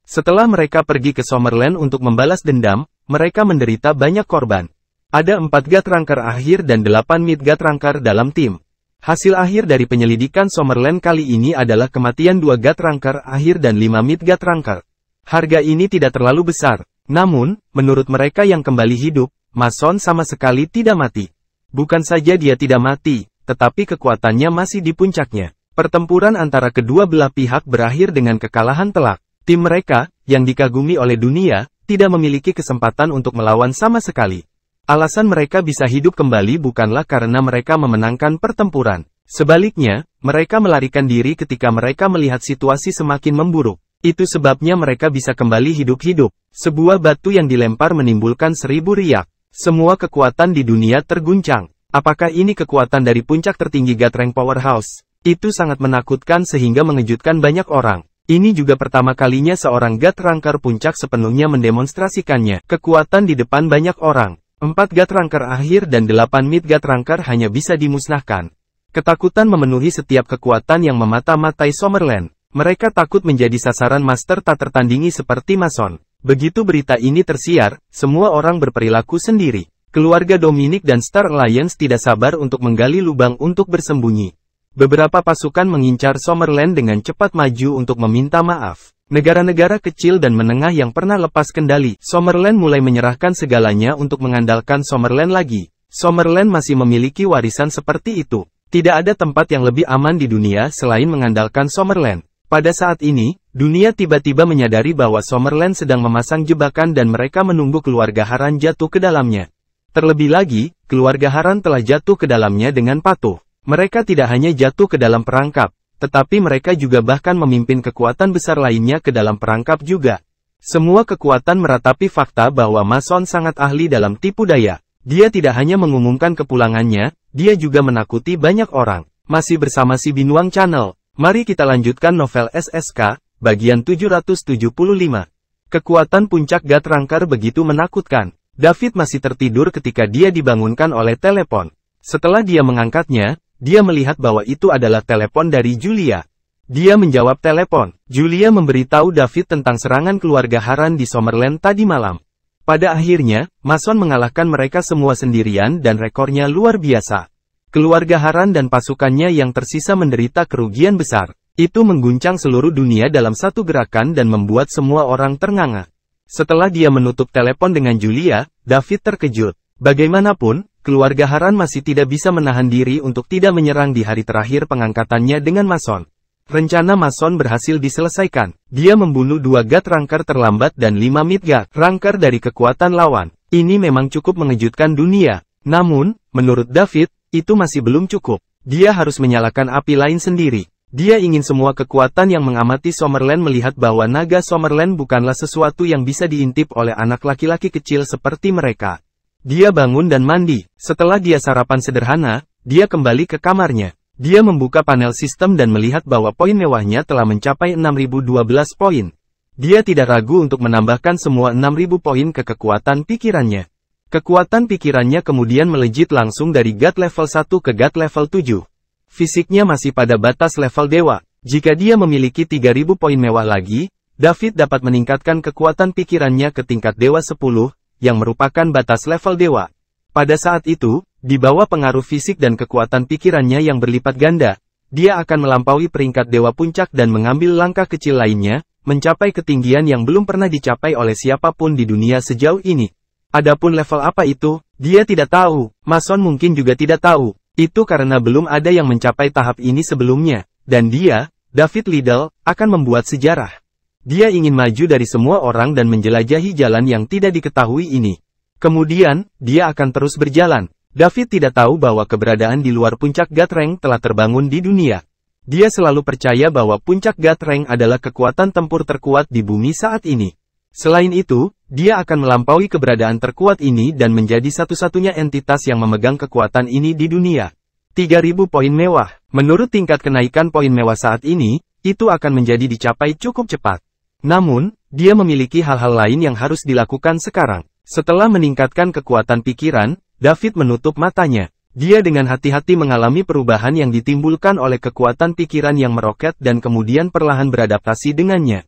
Setelah mereka pergi ke Summerland untuk membalas dendam, mereka menderita banyak korban. Ada 4 Gatranker akhir dan 8 Mid Gatranker dalam tim. Hasil akhir dari penyelidikan Summerland kali ini adalah kematian 2 Gatranker akhir dan 5 Mid Gatranker. Harga ini tidak terlalu besar. Namun, menurut mereka yang kembali hidup, Mason sama sekali tidak mati. Bukan saja dia tidak mati, tetapi kekuatannya masih di puncaknya. Pertempuran antara kedua belah pihak berakhir dengan kekalahan telak. Tim mereka, yang dikagumi oleh dunia, tidak memiliki kesempatan untuk melawan sama sekali. Alasan mereka bisa hidup kembali bukanlah karena mereka memenangkan pertempuran. Sebaliknya, mereka melarikan diri ketika mereka melihat situasi semakin memburuk. Itu sebabnya mereka bisa kembali hidup-hidup. Sebuah batu yang dilempar menimbulkan 1000 riak. Semua kekuatan di dunia terguncang. Apakah ini kekuatan dari puncak tertinggi Gatrang Powerhouse? Itu sangat menakutkan sehingga mengejutkan banyak orang. Ini juga pertama kalinya seorang Gatranker puncak sepenuhnya mendemonstrasikannya. Kekuatan di depan banyak orang. 4 Gatranker akhir dan 8 Mid Gatranker hanya bisa dimusnahkan. Ketakutan memenuhi setiap kekuatan yang memata-matai Summerland. Mereka takut menjadi sasaran master tak tertandingi seperti Mason. Begitu berita ini tersiar, semua orang berperilaku sendiri. Keluarga Dominic dan Star Alliance tidak sabar untuk menggali lubang untuk bersembunyi. Beberapa pasukan mengincar Summerland dengan cepat maju untuk meminta maaf. Negara-negara kecil dan menengah yang pernah lepas kendali, Summerland mulai menyerahkan segalanya untuk mengandalkan Summerland lagi. Summerland masih memiliki warisan seperti itu. Tidak ada tempat yang lebih aman di dunia selain mengandalkan Summerland. Pada saat ini, dunia tiba-tiba menyadari bahwa Summerland sedang memasang jebakan dan mereka menunggu keluarga Haran jatuh ke dalamnya. Terlebih lagi, keluarga Haran telah jatuh ke dalamnya dengan patuh. Mereka tidak hanya jatuh ke dalam perangkap, tetapi mereka juga bahkan memimpin kekuatan besar lainnya ke dalam perangkap juga. Semua kekuatan meratapi fakta bahwa Mason sangat ahli dalam tipu daya. Dia tidak hanya mengumumkan kepulangannya, dia juga menakuti banyak orang. Masih bersama si Binuang Channel, mari kita lanjutkan novel SSK, bagian 775. Kekuatan puncak Gatranker begitu menakutkan. David masih tertidur ketika dia dibangunkan oleh telepon. Setelah dia mengangkatnya, dia melihat bahwa itu adalah telepon dari Julia. Dia menjawab telepon. Julia memberitahu David tentang serangan keluarga Haran di Summerland tadi malam. Pada akhirnya, Mason mengalahkan mereka semua sendirian dan rekornya luar biasa. Keluarga Haran dan pasukannya yang tersisa menderita kerugian besar. Itu mengguncang seluruh dunia dalam satu gerakan dan membuat semua orang ternganga. Setelah dia menutup telepon dengan Julia, David terkejut. Bagaimanapun, keluarga Haran masih tidak bisa menahan diri untuk tidak menyerang di hari terakhir pengangkatannya dengan Mason. Rencana Mason berhasil diselesaikan. Dia membunuh 2 Gatranker terlambat dan 5 Midgard-Ranker dari kekuatan lawan. Ini memang cukup mengejutkan dunia. Namun, menurut David, itu masih belum cukup. Dia harus menyalakan api lain sendiri. Dia ingin semua kekuatan yang mengamati Summerland melihat bahwa naga Summerland bukanlah sesuatu yang bisa diintip oleh anak laki-laki kecil seperti mereka. Dia bangun dan mandi. Setelah dia sarapan sederhana, dia kembali ke kamarnya. Dia membuka panel sistem dan melihat bahwa poin mewahnya telah mencapai 6012 poin. Dia tidak ragu untuk menambahkan semua 6000 poin ke kekuatan pikirannya. Kekuatan pikirannya kemudian melejit langsung dari God level 1 ke God level 7. Fisiknya masih pada batas level dewa. Jika dia memiliki 3000 poin mewah lagi, David dapat meningkatkan kekuatan pikirannya ke tingkat dewa 10, yang merupakan batas level dewa. Pada saat itu, di bawah pengaruh fisik dan kekuatan pikirannya yang berlipat ganda, dia akan melampaui peringkat dewa puncak dan mengambil langkah kecil lainnya, mencapai ketinggian yang belum pernah dicapai oleh siapapun di dunia sejauh ini. Adapun level apa itu, dia tidak tahu. Mason mungkin juga tidak tahu. Itu karena belum ada yang mencapai tahap ini sebelumnya, dan dia, David Liddell, akan membuat sejarah. Dia ingin maju dari semua orang dan menjelajahi jalan yang tidak diketahui ini. Kemudian, dia akan terus berjalan. David tidak tahu bahwa keberadaan di luar puncak Gatrank telah terbangun di dunia. Dia selalu percaya bahwa puncak Gatrank adalah kekuatan tempur terkuat di bumi saat ini. Selain itu, dia akan melampaui keberadaan terkuat ini dan menjadi satu-satunya entitas yang memegang kekuatan ini di dunia. 3000 poin mewah. Menurut tingkat kenaikan poin mewah saat ini, itu akan menjadi dicapai cukup cepat. Namun, dia memiliki hal-hal lain yang harus dilakukan sekarang. Setelah meningkatkan kekuatan pikiran, David menutup matanya. Dia dengan hati-hati mengalami perubahan yang ditimbulkan oleh kekuatan pikiran yang meroket dan kemudian perlahan beradaptasi dengannya.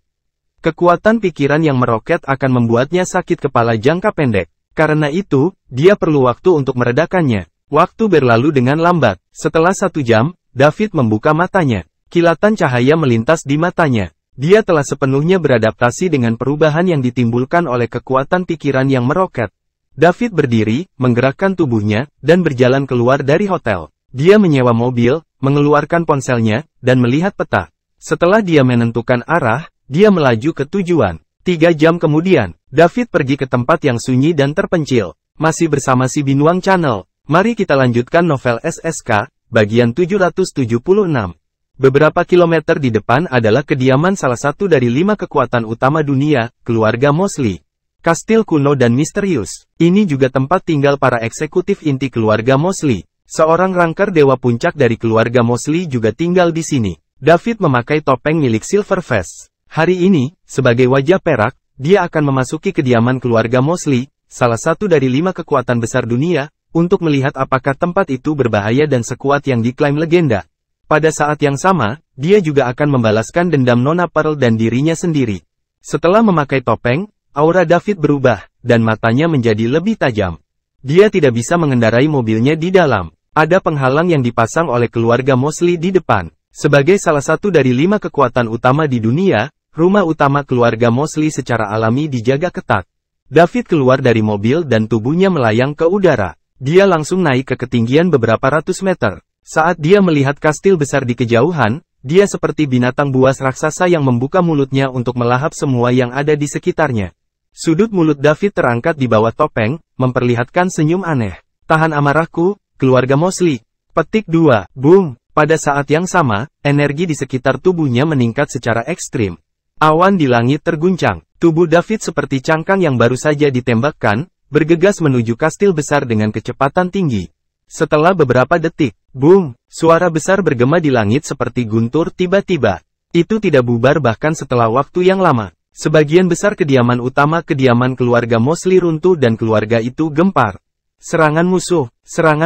Kekuatan pikiran yang meroket akan membuatnya sakit kepala jangka pendek. Karena itu, dia perlu waktu untuk meredakannya. Waktu berlalu dengan lambat. Setelah 1 jam, David membuka matanya. Kilatan cahaya melintas di matanya. Dia telah sepenuhnya beradaptasi dengan perubahan yang ditimbulkan oleh kekuatan pikiran yang meroket. David berdiri, menggerakkan tubuhnya, dan berjalan keluar dari hotel. Dia menyewa mobil, mengeluarkan ponselnya, dan melihat peta. Setelah dia menentukan arah, dia melaju ke tujuan. 3 jam kemudian, David pergi ke tempat yang sunyi dan terpencil. Masih bersama si Binuang Channel, mari kita lanjutkan novel SSK, bagian 776. Beberapa kilometer di depan adalah kediaman salah satu dari 5 kekuatan utama dunia, keluarga Mosley. Kastil kuno dan misterius. Ini juga tempat tinggal para eksekutif inti keluarga Mosley. Seorang rangker dewa puncak dari keluarga Mosley juga tinggal di sini. David memakai topeng milik Silverface. Hari ini, sebagai wajah perak, dia akan memasuki kediaman keluarga Mosley, salah satu dari 5 kekuatan besar dunia, untuk melihat apakah tempat itu berbahaya dan sekuat yang diklaim legenda. Pada saat yang sama, dia juga akan membalaskan dendam Nona Pearl dan dirinya sendiri. Setelah memakai topeng, aura David berubah, dan matanya menjadi lebih tajam. Dia tidak bisa mengendarai mobilnya di dalam. Ada penghalang yang dipasang oleh keluarga Mosley di depan. Sebagai salah satu dari 5 kekuatan utama di dunia, rumah utama keluarga Mosley secara alami dijaga ketat. David keluar dari mobil dan tubuhnya melayang ke udara. Dia langsung naik ke ketinggian beberapa ratus meter. Saat dia melihat kastil besar di kejauhan, dia seperti binatang buas raksasa yang membuka mulutnya untuk melahap semua yang ada di sekitarnya. Sudut mulut David terangkat di bawah topeng, memperlihatkan senyum aneh. Tahan amarahku, keluarga Mosley. Petik 2. Boom. Pada saat yang sama, energi di sekitar tubuhnya meningkat secara ekstrim. Awan di langit terguncang. Tubuh David seperti cangkang yang baru saja ditembakkan, bergegas menuju kastil besar dengan kecepatan tinggi. Setelah beberapa detik, boom, suara besar bergema di langit seperti guntur tiba-tiba. Itu tidak bubar bahkan setelah waktu yang lama. Sebagian besar kediaman utama kediaman keluarga Mosley runtuh dan keluarga itu gempar. Serangan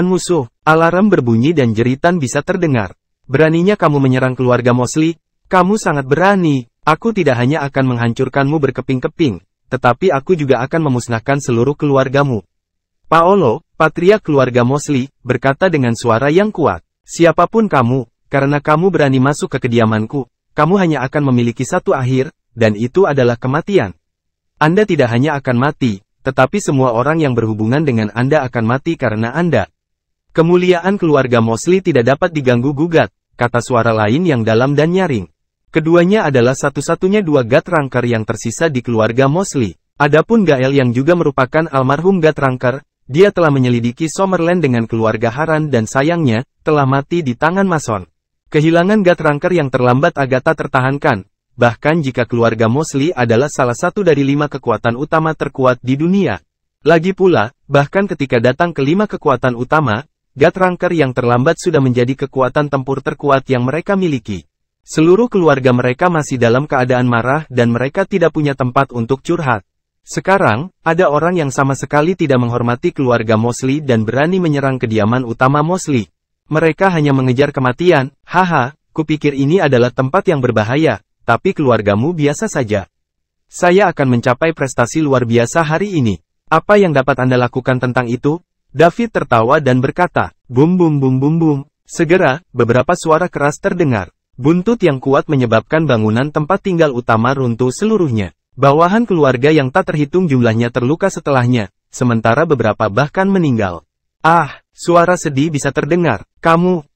musuh, alarm berbunyi dan jeritan bisa terdengar. Beraninya kamu menyerang keluarga Mosley? Kamu sangat berani. Aku tidak hanya akan menghancurkanmu berkeping-keping, tetapi aku juga akan memusnahkan seluruh keluargamu. Paolo, patriark keluarga Mosley, berkata dengan suara yang kuat. Siapapun kamu, karena kamu berani masuk ke kediamanku, kamu hanya akan memiliki satu akhir, dan itu adalah kematian. Anda tidak hanya akan mati, tetapi semua orang yang berhubungan dengan Anda akan mati karena Anda. Kemuliaan keluarga Mosley tidak dapat diganggu-gugat, kata suara lain yang dalam dan nyaring. Keduanya adalah satu-satunya dua Guthrunker yang tersisa di keluarga Mosley. Adapun Gael yang juga merupakan almarhum Guthrunker, dia telah menyelidiki Summerland dengan keluarga Haran dan sayangnya, telah mati di tangan Mason. Kehilangan Guthrunker yang terlambat Agatha tertahankan, bahkan jika keluarga Mosley adalah salah satu dari 5 kekuatan utama terkuat di dunia. Lagi pula, bahkan ketika datang ke 5 kekuatan utama, Guthrunker yang terlambat sudah menjadi kekuatan tempur terkuat yang mereka miliki. Seluruh keluarga mereka masih dalam keadaan marah dan mereka tidak punya tempat untuk curhat. Sekarang, ada orang yang sama sekali tidak menghormati keluarga Mosley dan berani menyerang kediaman utama Mosley. Mereka hanya mengejar kematian. Haha, kupikir ini adalah tempat yang berbahaya, tapi keluargamu biasa saja. Saya akan mencapai prestasi luar biasa hari ini. Apa yang dapat Anda lakukan tentang itu? David tertawa dan berkata, bum bum bum bum bum. Segera, beberapa suara keras terdengar. Buntut yang kuat menyebabkan bangunan tempat tinggal utama runtuh seluruhnya. Bawahan keluarga yang tak terhitung jumlahnya terluka setelahnya, sementara beberapa bahkan meninggal. Ah, suara sedih bisa terdengar. Kamu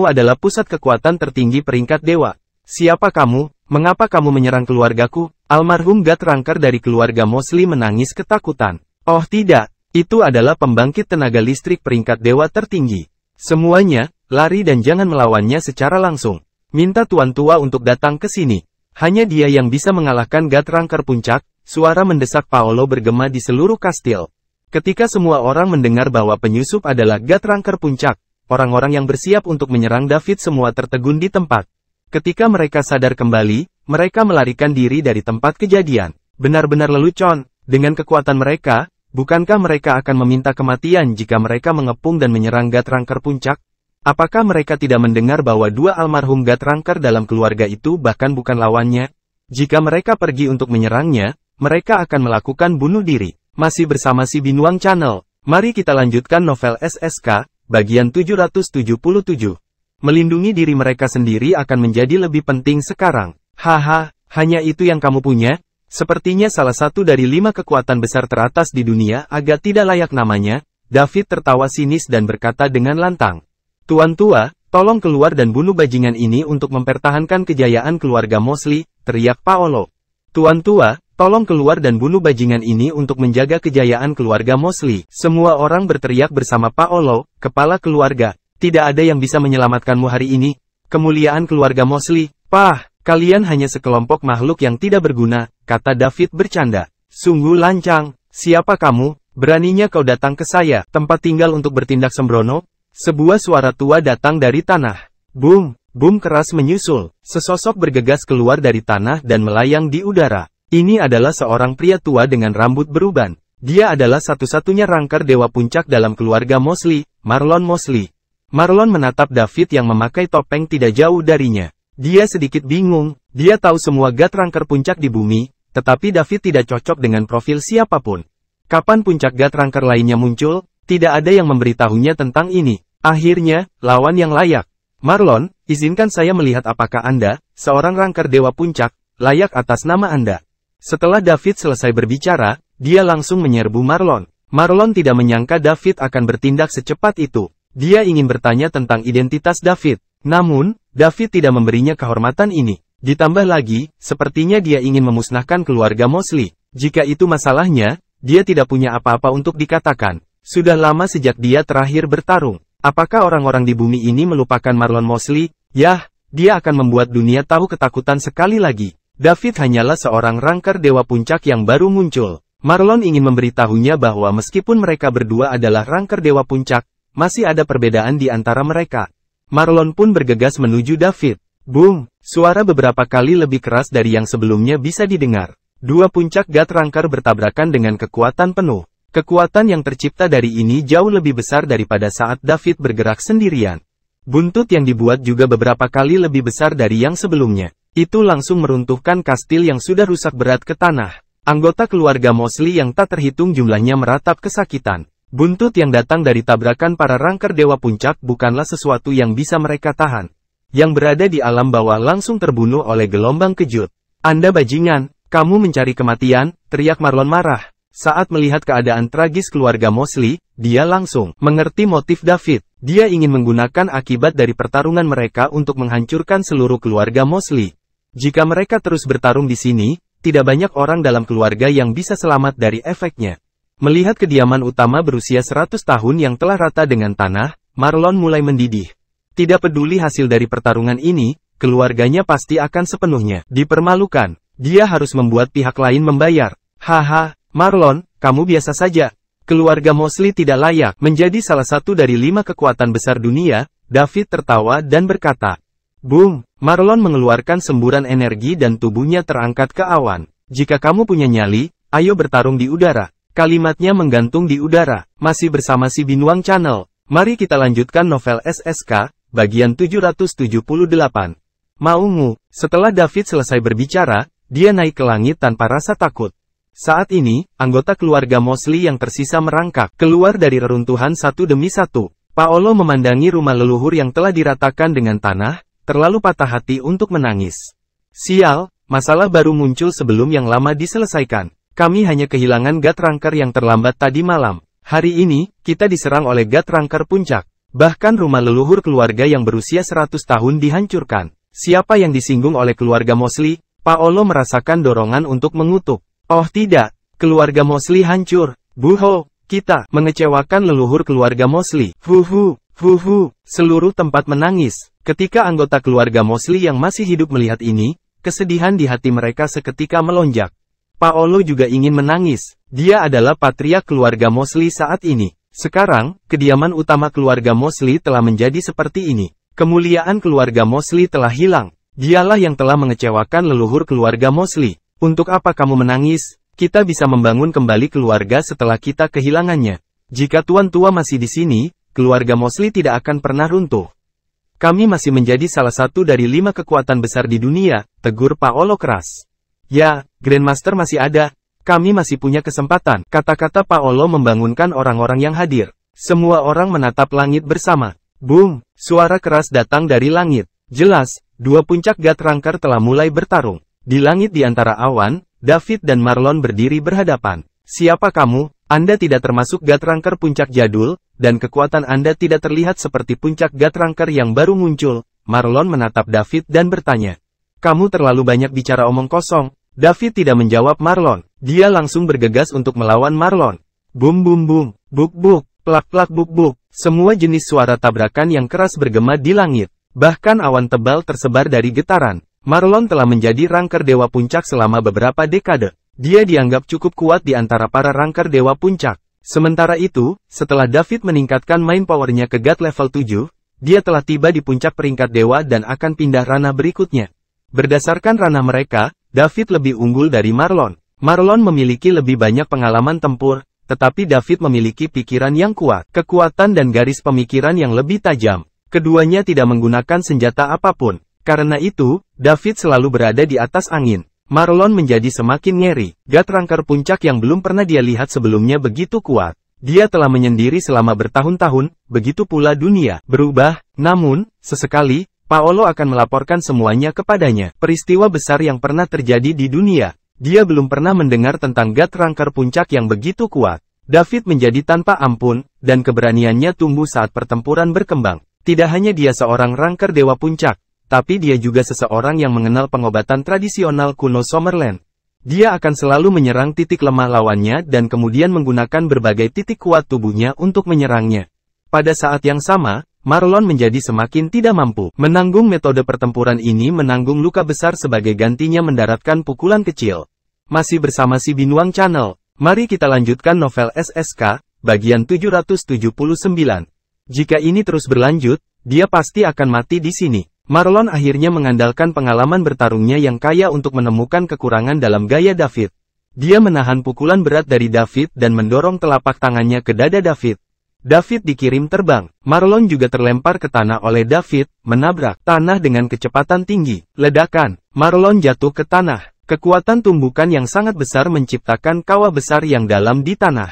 adalah pusat kekuatan tertinggi peringkat dewa. Siapa kamu? Mengapa kamu menyerang keluargaku? Almarhum Guthrunker dari keluarga Mosley menangis ketakutan. Oh tidak, itu adalah pembangkit tenaga listrik peringkat dewa tertinggi. Semuanya, lari dan jangan melawannya secara langsung. Minta Tuan Tua untuk datang ke sini. Hanya dia yang bisa mengalahkan Guthrunker puncak, suara mendesak Paolo bergema di seluruh kastil. Ketika semua orang mendengar bahwa penyusup adalah Guthrunker puncak, orang-orang yang bersiap untuk menyerang David semua tertegun di tempat. Ketika mereka sadar kembali, mereka melarikan diri dari tempat kejadian. Benar-benar lelucon, dengan kekuatan mereka, bukankah mereka akan meminta kematian jika mereka mengepung dan menyerang Guthrunker puncak? Apakah mereka tidak mendengar bahwa 2 almarhum Guthrunker dalam keluarga itu bahkan bukan lawannya? Jika mereka pergi untuk menyerangnya, mereka akan melakukan bunuh diri. Masih bersama si Binuang Channel. Mari kita lanjutkan novel SSK, bagian 777. Melindungi diri mereka sendiri akan menjadi lebih penting sekarang. Haha, hanya itu yang kamu punya? Sepertinya salah satu dari 5 kekuatan besar teratas di dunia agak tidak layak namanya. David tertawa sinis dan berkata dengan lantang. Tuan Tua, tolong keluar dan bunuh bajingan ini untuk mempertahankan kejayaan keluarga Mosley, teriak Paolo. Tuan Tua, tolong keluar dan bunuh bajingan ini untuk menjaga kejayaan keluarga Mosley. Semua orang berteriak bersama Paolo, kepala keluarga. Tidak ada yang bisa menyelamatkanmu hari ini. Kemuliaan keluarga Mosley. Pah, kalian hanya sekelompok makhluk yang tidak berguna, kata David bercanda. Sungguh lancang. Siapa kamu? Beraninya kau datang ke saya, tempat tinggal untuk bertindak sembrono? Sebuah suara tua datang dari tanah. Boom, boom keras menyusul. Sesosok bergegas keluar dari tanah dan melayang di udara. Ini adalah seorang pria tua dengan rambut beruban. Dia adalah satu-satunya rangker dewa puncak dalam keluarga Mosley, Marlon Mosley. Marlon menatap David yang memakai topeng tidak jauh darinya. Dia sedikit bingung. Dia tahu semua Guthrunker puncak di bumi, tetapi David tidak cocok dengan profil siapapun. Kapan puncak Guthrunker lainnya muncul? Tidak ada yang memberitahunya tentang ini. Akhirnya, lawan yang layak. Marlon, izinkan saya melihat apakah Anda, seorang rangker dewa puncak, layak atas nama Anda. Setelah David selesai berbicara, dia langsung menyerbu Marlon. Marlon tidak menyangka David akan bertindak secepat itu. Dia ingin bertanya tentang identitas David. Namun, David tidak memberinya kehormatan ini. Ditambah lagi, sepertinya dia ingin memusnahkan keluarga Mosley. Jika itu masalahnya, dia tidak punya apa-apa untuk dikatakan. Sudah lama sejak dia terakhir bertarung. Apakah orang-orang di bumi ini melupakan Marlon Mosley? Yah, dia akan membuat dunia tahu ketakutan sekali lagi. David hanyalah seorang rangker dewa puncak yang baru muncul. Marlon ingin memberitahunya bahwa meskipun mereka berdua adalah rangker dewa puncak, masih ada perbedaan di antara mereka. Marlon pun bergegas menuju David. Boom! Suara beberapa kali lebih keras dari yang sebelumnya bisa didengar. Dua puncak God Ranker bertabrakan dengan kekuatan penuh. Kekuatan yang tercipta dari ini jauh lebih besar daripada saat David bergerak sendirian. Buntut yang dibuat juga beberapa kali lebih besar dari yang sebelumnya. Itu langsung meruntuhkan kastil yang sudah rusak berat ke tanah. Anggota keluarga Mosley yang tak terhitung jumlahnya meratap kesakitan. Buntut yang datang dari tabrakan para rangker dewa puncak bukanlah sesuatu yang bisa mereka tahan. Yang berada di alam bawah langsung terbunuh oleh gelombang kejut. Anda bajingan, kamu mencari kematian, teriak Marlon marah. Saat melihat keadaan tragis keluarga Mosley, dia langsung mengerti motif David. Dia ingin menggunakan akibat dari pertarungan mereka untuk menghancurkan seluruh keluarga Mosley. Jika mereka terus bertarung di sini, tidak banyak orang dalam keluarga yang bisa selamat dari efeknya. Melihat kediaman utama berusia 100 tahun yang telah rata dengan tanah, Marlon mulai mendidih. Tidak peduli hasil dari pertarungan ini, keluarganya pasti akan sepenuhnya dipermalukan. Dia harus membuat pihak lain membayar. Haha, Marlon, kamu biasa saja. Keluarga Mosley tidak layak menjadi salah satu dari 5 kekuatan besar dunia. David tertawa dan berkata. Boom! Marlon mengeluarkan semburan energi dan tubuhnya terangkat ke awan. Jika kamu punya nyali, ayo bertarung di udara. Kalimatnya menggantung di udara. Masih bersama si Binuang Channel. Mari kita lanjutkan novel SSK, bagian 778. Maungu, setelah David selesai berbicara, dia naik ke langit tanpa rasa takut. Saat ini, anggota keluarga Mosley yang tersisa merangkak keluar dari reruntuhan satu demi satu. Paolo memandangi rumah leluhur yang telah diratakan dengan tanah, terlalu patah hati untuk menangis. Sial, masalah baru muncul sebelum yang lama diselesaikan. Kami hanya kehilangan God Ranker yang terlambat tadi malam. Hari ini, kita diserang oleh God Ranker puncak. Bahkan rumah leluhur keluarga yang berusia 100 tahun dihancurkan. Siapa yang disinggung oleh keluarga Mosley? Paolo merasakan dorongan untuk mengutuk. Oh tidak, keluarga Mosley hancur. Buho, kita mengecewakan leluhur keluarga Mosley. Fuhu, fuhu, seluruh tempat menangis. Ketika anggota keluarga Mosley yang masih hidup melihat ini, kesedihan di hati mereka seketika melonjak. Paolo juga ingin menangis. Dia adalah patriark keluarga Mosley saat ini. Sekarang, kediaman utama keluarga Mosley telah menjadi seperti ini. Kemuliaan keluarga Mosley telah hilang. Dialah yang telah mengecewakan leluhur keluarga Mosley. Untuk apa kamu menangis? Kita bisa membangun kembali keluarga setelah kita kehilangannya. Jika tuan tua masih di sini, keluarga Mosley tidak akan pernah runtuh. Kami masih menjadi salah satu dari 5 kekuatan besar di dunia, tegur Paolo keras. Ya, Grandmaster masih ada. Kami masih punya kesempatan. Kata-kata Paolo membangunkan orang-orang yang hadir. Semua orang menatap langit bersama. Boom! Suara keras datang dari langit. Jelas, 2 puncak God Ranker telah mulai bertarung. Di langit di antara awan, David dan Marlon berdiri berhadapan. Siapa kamu? Anda tidak termasuk God Ranker puncak jadul, dan kekuatan Anda tidak terlihat seperti puncak God Ranker yang baru muncul. Marlon menatap David dan bertanya. Kamu terlalu banyak bicara omong kosong. David tidak menjawab Marlon. Dia langsung bergegas untuk melawan Marlon. Bum bum bum, buk buk, plak plak buk buk. Semua jenis suara tabrakan yang keras bergema di langit. Bahkan awan tebal tersebar dari getaran. Marlon telah menjadi rangker dewa puncak selama beberapa dekade. Dia dianggap cukup kuat di antara para rangker dewa puncak. Sementara itu, setelah David meningkatkan main powernya ke God level 7, dia telah tiba di puncak peringkat dewa dan akan pindah ranah berikutnya. Berdasarkan ranah mereka, David lebih unggul dari Marlon. Marlon memiliki lebih banyak pengalaman tempur, tetapi David memiliki pikiran yang kuat, kekuatan dan garis pemikiran yang lebih tajam. Keduanya tidak menggunakan senjata apapun. Karena itu, David selalu berada di atas angin. Marlon menjadi semakin ngeri. God Ranker puncak yang belum pernah dia lihat sebelumnya begitu kuat. Dia telah menyendiri selama bertahun-tahun, begitu pula dunia berubah. Namun, sesekali, Paolo akan melaporkan semuanya kepadanya. Peristiwa besar yang pernah terjadi di dunia. Dia belum pernah mendengar tentang God Ranker puncak yang begitu kuat. David menjadi tanpa ampun, dan keberaniannya tumbuh saat pertempuran berkembang. Tidak hanya dia seorang Rangker Dewa Puncak, tapi dia juga seseorang yang mengenal pengobatan tradisional kuno Summerland. Dia akan selalu menyerang titik lemah lawannya dan kemudian menggunakan berbagai titik kuat tubuhnya untuk menyerangnya. Pada saat yang sama, Marlon menjadi semakin tidak mampu menanggung metode pertempuran ini, menanggung luka besar sebagai gantinya mendaratkan pukulan kecil. Masih bersama si Binuang Channel, mari kita lanjutkan novel SSK, bagian 779. Jika ini terus berlanjut, dia pasti akan mati di sini. Marlon akhirnya mengandalkan pengalaman bertarungnya yang kaya untuk menemukan kekurangan dalam gaya David. Dia menahan pukulan berat dari David dan mendorong telapak tangannya ke dada David. David dikirim terbang. Marlon juga terlempar ke tanah oleh David, menabrak tanah dengan kecepatan tinggi. Ledakan. Marlon jatuh ke tanah. Kekuatan tumbukan yang sangat besar menciptakan kawah besar yang dalam di tanah.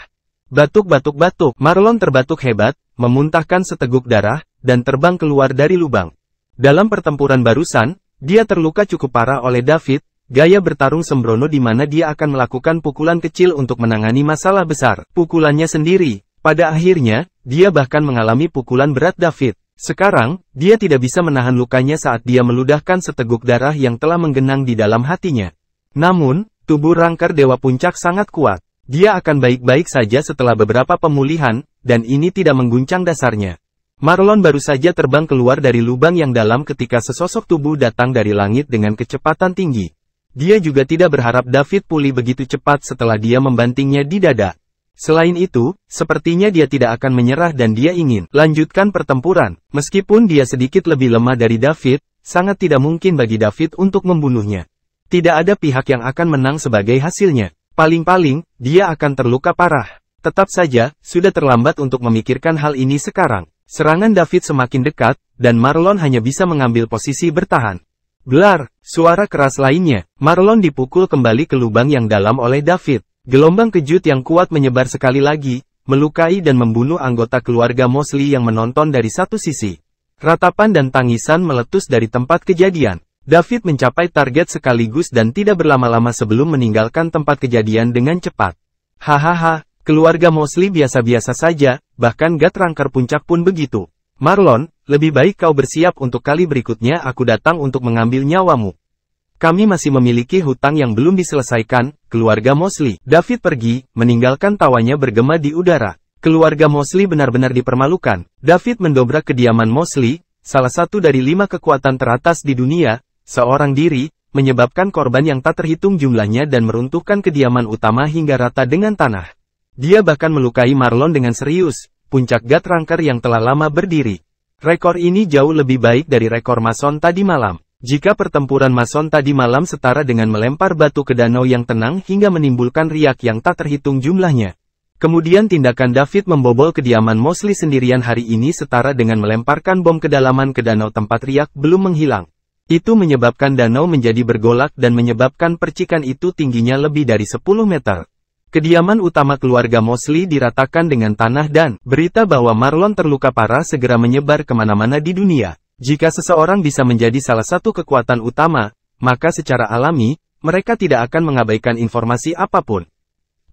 Batuk-batuk-batuk. Marlon terbatuk hebat, memuntahkan seteguk darah, dan terbang keluar dari lubang. Dalam pertempuran barusan, dia terluka cukup parah oleh David, gaya bertarung sembrono di mana dia akan melakukan pukulan kecil untuk menangani masalah besar, pukulannya sendiri. Pada akhirnya, dia bahkan mengalami pukulan berat David. Sekarang, dia tidak bisa menahan lukanya saat dia meludahkan seteguk darah yang telah menggenang di dalam hatinya. Namun, tubuh Rangker Dewa Puncak sangat kuat. Dia akan baik-baik saja setelah beberapa pemulihan, dan ini tidak mengguncang dasarnya. Marlon baru saja terbang keluar dari lubang yang dalam ketika sesosok tubuh datang dari langit dengan kecepatan tinggi. Dia juga tidak berharap David pulih begitu cepat setelah dia membantingnya di dada. Selain itu, sepertinya dia tidak akan menyerah dan dia ingin lanjutkan pertempuran. Meskipun dia sedikit lebih lemah dari David, sangat tidak mungkin bagi David untuk membunuhnya. Tidak ada pihak yang akan menang sebagai hasilnya. Paling-paling, dia akan terluka parah. Tetap saja, sudah terlambat untuk memikirkan hal ini sekarang. Serangan David semakin dekat, dan Marlon hanya bisa mengambil posisi bertahan. Blar, suara keras lainnya. Marlon dipukul kembali ke lubang yang dalam oleh David. Gelombang kejut yang kuat menyebar sekali lagi, melukai dan membunuh anggota keluarga Mosley yang menonton dari satu sisi. Ratapan dan tangisan meletus dari tempat kejadian. David mencapai target sekaligus dan tidak berlama-lama sebelum meninggalkan tempat kejadian dengan cepat. Hahaha. Keluarga Mosley biasa-biasa saja, bahkan Gat Rangker Puncak pun begitu. Marlon, lebih baik kau bersiap untuk kali berikutnya aku datang untuk mengambil nyawamu. Kami masih memiliki hutang yang belum diselesaikan, keluarga Mosley. David pergi, meninggalkan tawanya bergema di udara. Keluarga Mosley benar-benar dipermalukan. David mendobrak kediaman Mosley, salah satu dari 5 kekuatan teratas di dunia, seorang diri, menyebabkan korban yang tak terhitung jumlahnya dan meruntuhkan kediaman utama hingga rata dengan tanah. Dia bahkan melukai Marlon dengan serius, puncak Gat Rangker yang telah lama berdiri. Rekor ini jauh lebih baik dari rekor Mason tadi malam. Jika pertempuran Mason tadi malam setara dengan melempar batu ke danau yang tenang hingga menimbulkan riak yang tak terhitung jumlahnya. Kemudian tindakan David membobol kediaman Mosley sendirian hari ini setara dengan melemparkan bom kedalaman ke danau tempat riak belum menghilang. Itu menyebabkan danau menjadi bergolak dan menyebabkan percikan itu tingginya lebih dari 10 meter. Kediaman utama keluarga Mosley diratakan dengan tanah dan berita bahwa Marlon terluka parah segera menyebar kemana-mana di dunia. Jika seseorang bisa menjadi salah satu kekuatan utama, maka secara alami, mereka tidak akan mengabaikan informasi apapun.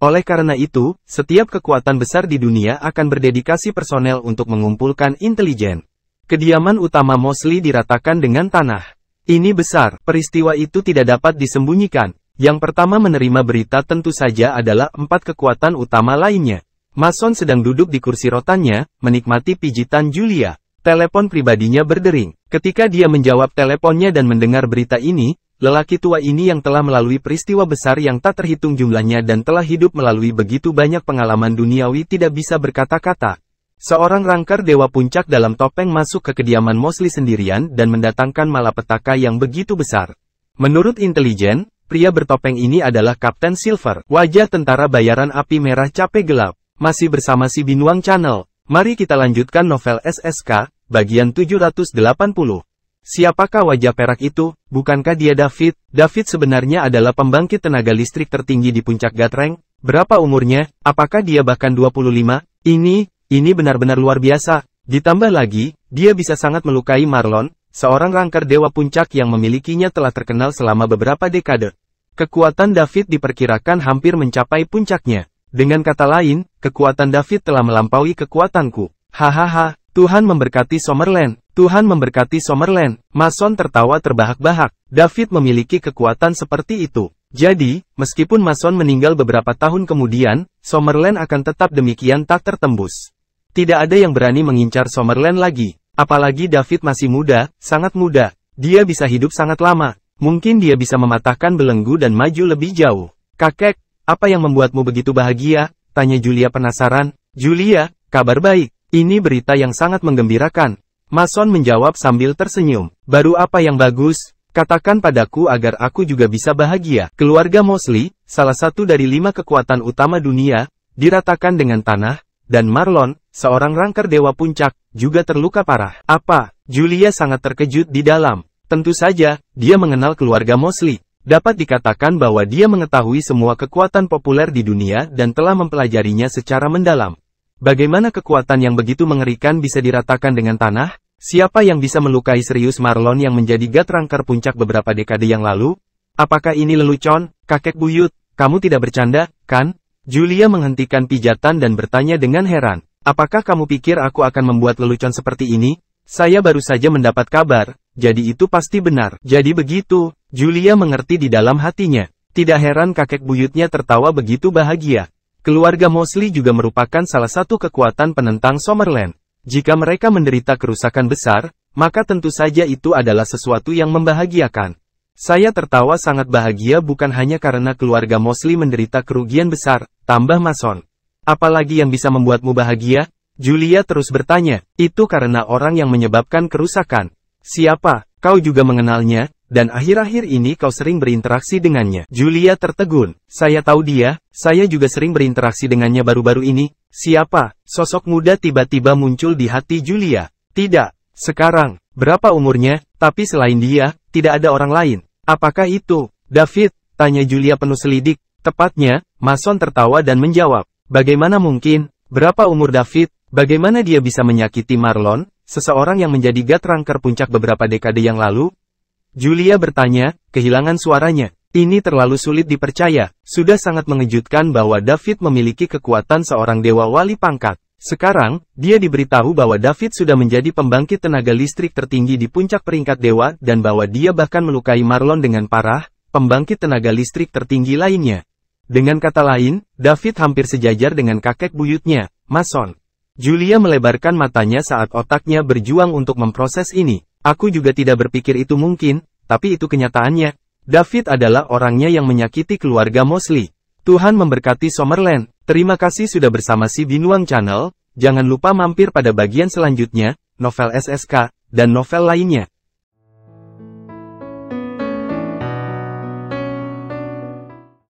Oleh karena itu, setiap kekuatan besar di dunia akan berdedikasi personel untuk mengumpulkan intelijen. Kediaman utama Mosley diratakan dengan tanah. Ini besar, peristiwa itu tidak dapat disembunyikan. Yang pertama menerima berita tentu saja adalah 4 kekuatan utama lainnya. Mason sedang duduk di kursi rotannya, menikmati pijitan Julia. Telepon pribadinya berdering. Ketika dia menjawab teleponnya dan mendengar berita ini, lelaki tua ini yang telah melalui peristiwa besar yang tak terhitung jumlahnya dan telah hidup melalui begitu banyak pengalaman duniawi tidak bisa berkata-kata. Seorang Rangker Dewa Puncak dalam topeng masuk ke kediaman Mosley sendirian dan mendatangkan malapetaka yang begitu besar. Menurut intelijen, pria bertopeng ini adalah Kapten Silver, wajah tentara bayaran api merah capek gelap. Masih bersama si Binuang Channel, mari kita lanjutkan novel SSK, bagian 780. Siapakah wajah perak itu? Bukankah dia David? David sebenarnya adalah pembangkit tenaga listrik tertinggi di puncak Gatreng. Berapa umurnya? Apakah dia bahkan 25? Ini benar-benar luar biasa. Ditambah lagi, dia bisa sangat melukai Marlon, seorang Rangker Dewa Puncak yang memilikinya telah terkenal selama beberapa dekade. Kekuatan David diperkirakan hampir mencapai puncaknya. Dengan kata lain, kekuatan David telah melampaui kekuatanku. Hahaha, Tuhan memberkati Summerland. Tuhan memberkati Summerland. Mason tertawa terbahak-bahak. David memiliki kekuatan seperti itu. Jadi, meskipun Mason meninggal beberapa tahun kemudian, Summerland akan tetap demikian tak tertembus. Tidak ada yang berani mengincar Summerland lagi. Apalagi David masih muda, sangat muda. Dia bisa hidup sangat lama. Mungkin dia bisa mematahkan belenggu dan maju lebih jauh. Kakek, apa yang membuatmu begitu bahagia? Tanya Julia penasaran. Julia, kabar baik. Ini berita yang sangat menggembirakan. Mason menjawab sambil tersenyum. Baru apa yang bagus? Katakan padaku agar aku juga bisa bahagia. Keluarga Mosley, salah satu dari 5 kekuatan utama dunia, diratakan dengan tanah, dan Marlon, seorang rangker dewa puncak, juga terluka parah. Apa? Julia sangat terkejut di dalam. Tentu saja, dia mengenal keluarga Mosley. Dapat dikatakan bahwa dia mengetahui semua kekuatan populer di dunia dan telah mempelajarinya secara mendalam. Bagaimana kekuatan yang begitu mengerikan bisa diratakan dengan tanah? Siapa yang bisa melukai serius Marlon yang menjadi god rangker puncak beberapa dekade yang lalu? Apakah ini lelucon? Kakek buyut, kamu tidak bercanda, kan? Julia menghentikan pijatan dan bertanya dengan heran. Apakah kamu pikir aku akan membuat lelucon seperti ini? Saya baru saja mendapat kabar, jadi itu pasti benar. Jadi begitu. Julia mengerti di dalam hatinya. Tidak heran kakek buyutnya tertawa begitu bahagia. Keluarga Mosley juga merupakan salah satu kekuatan penentang Summerland. Jika mereka menderita kerusakan besar, maka tentu saja itu adalah sesuatu yang membahagiakan. Saya tertawa sangat bahagia bukan hanya karena keluarga Mosley menderita kerugian besar, tambah Mason. Apalagi yang bisa membuatmu bahagia? Julia terus bertanya. Itu karena orang yang menyebabkan kerusakan. Siapa? Kau juga mengenalnya? Dan akhir-akhir ini kau sering berinteraksi dengannya. Julia tertegun. Saya tahu dia, saya juga sering berinteraksi dengannya baru-baru ini. Siapa? Sosok muda tiba-tiba muncul di hati Julia. Tidak. Sekarang, berapa umurnya? Tapi selain dia, tidak ada orang lain. Apakah itu? David? Tanya Julia penuh selidik. Tepatnya, Mason tertawa dan menjawab. Bagaimana mungkin? Berapa umur David? Bagaimana dia bisa menyakiti Marlon, seseorang yang menjadi god rangker puncak beberapa dekade yang lalu? Julia bertanya, kehilangan suaranya. Ini terlalu sulit dipercaya. Sudah sangat mengejutkan bahwa David memiliki kekuatan seorang dewa wali pangkat. Sekarang, dia diberitahu bahwa David sudah menjadi pembangkit tenaga listrik tertinggi di puncak peringkat dewa dan bahwa dia bahkan melukai Marlon dengan parah, pembangkit tenaga listrik tertinggi lainnya. Dengan kata lain, David hampir sejajar dengan kakek buyutnya, Mason. Julia melebarkan matanya saat otaknya berjuang untuk memproses ini. Aku juga tidak berpikir itu mungkin, tapi itu kenyataannya. David adalah orangnya yang menyakiti keluarga Mosley. Tuhan memberkati Summerland. Terima kasih sudah bersama si Binuang Channel. Jangan lupa mampir pada bagian selanjutnya, novel SSK, dan novel lainnya.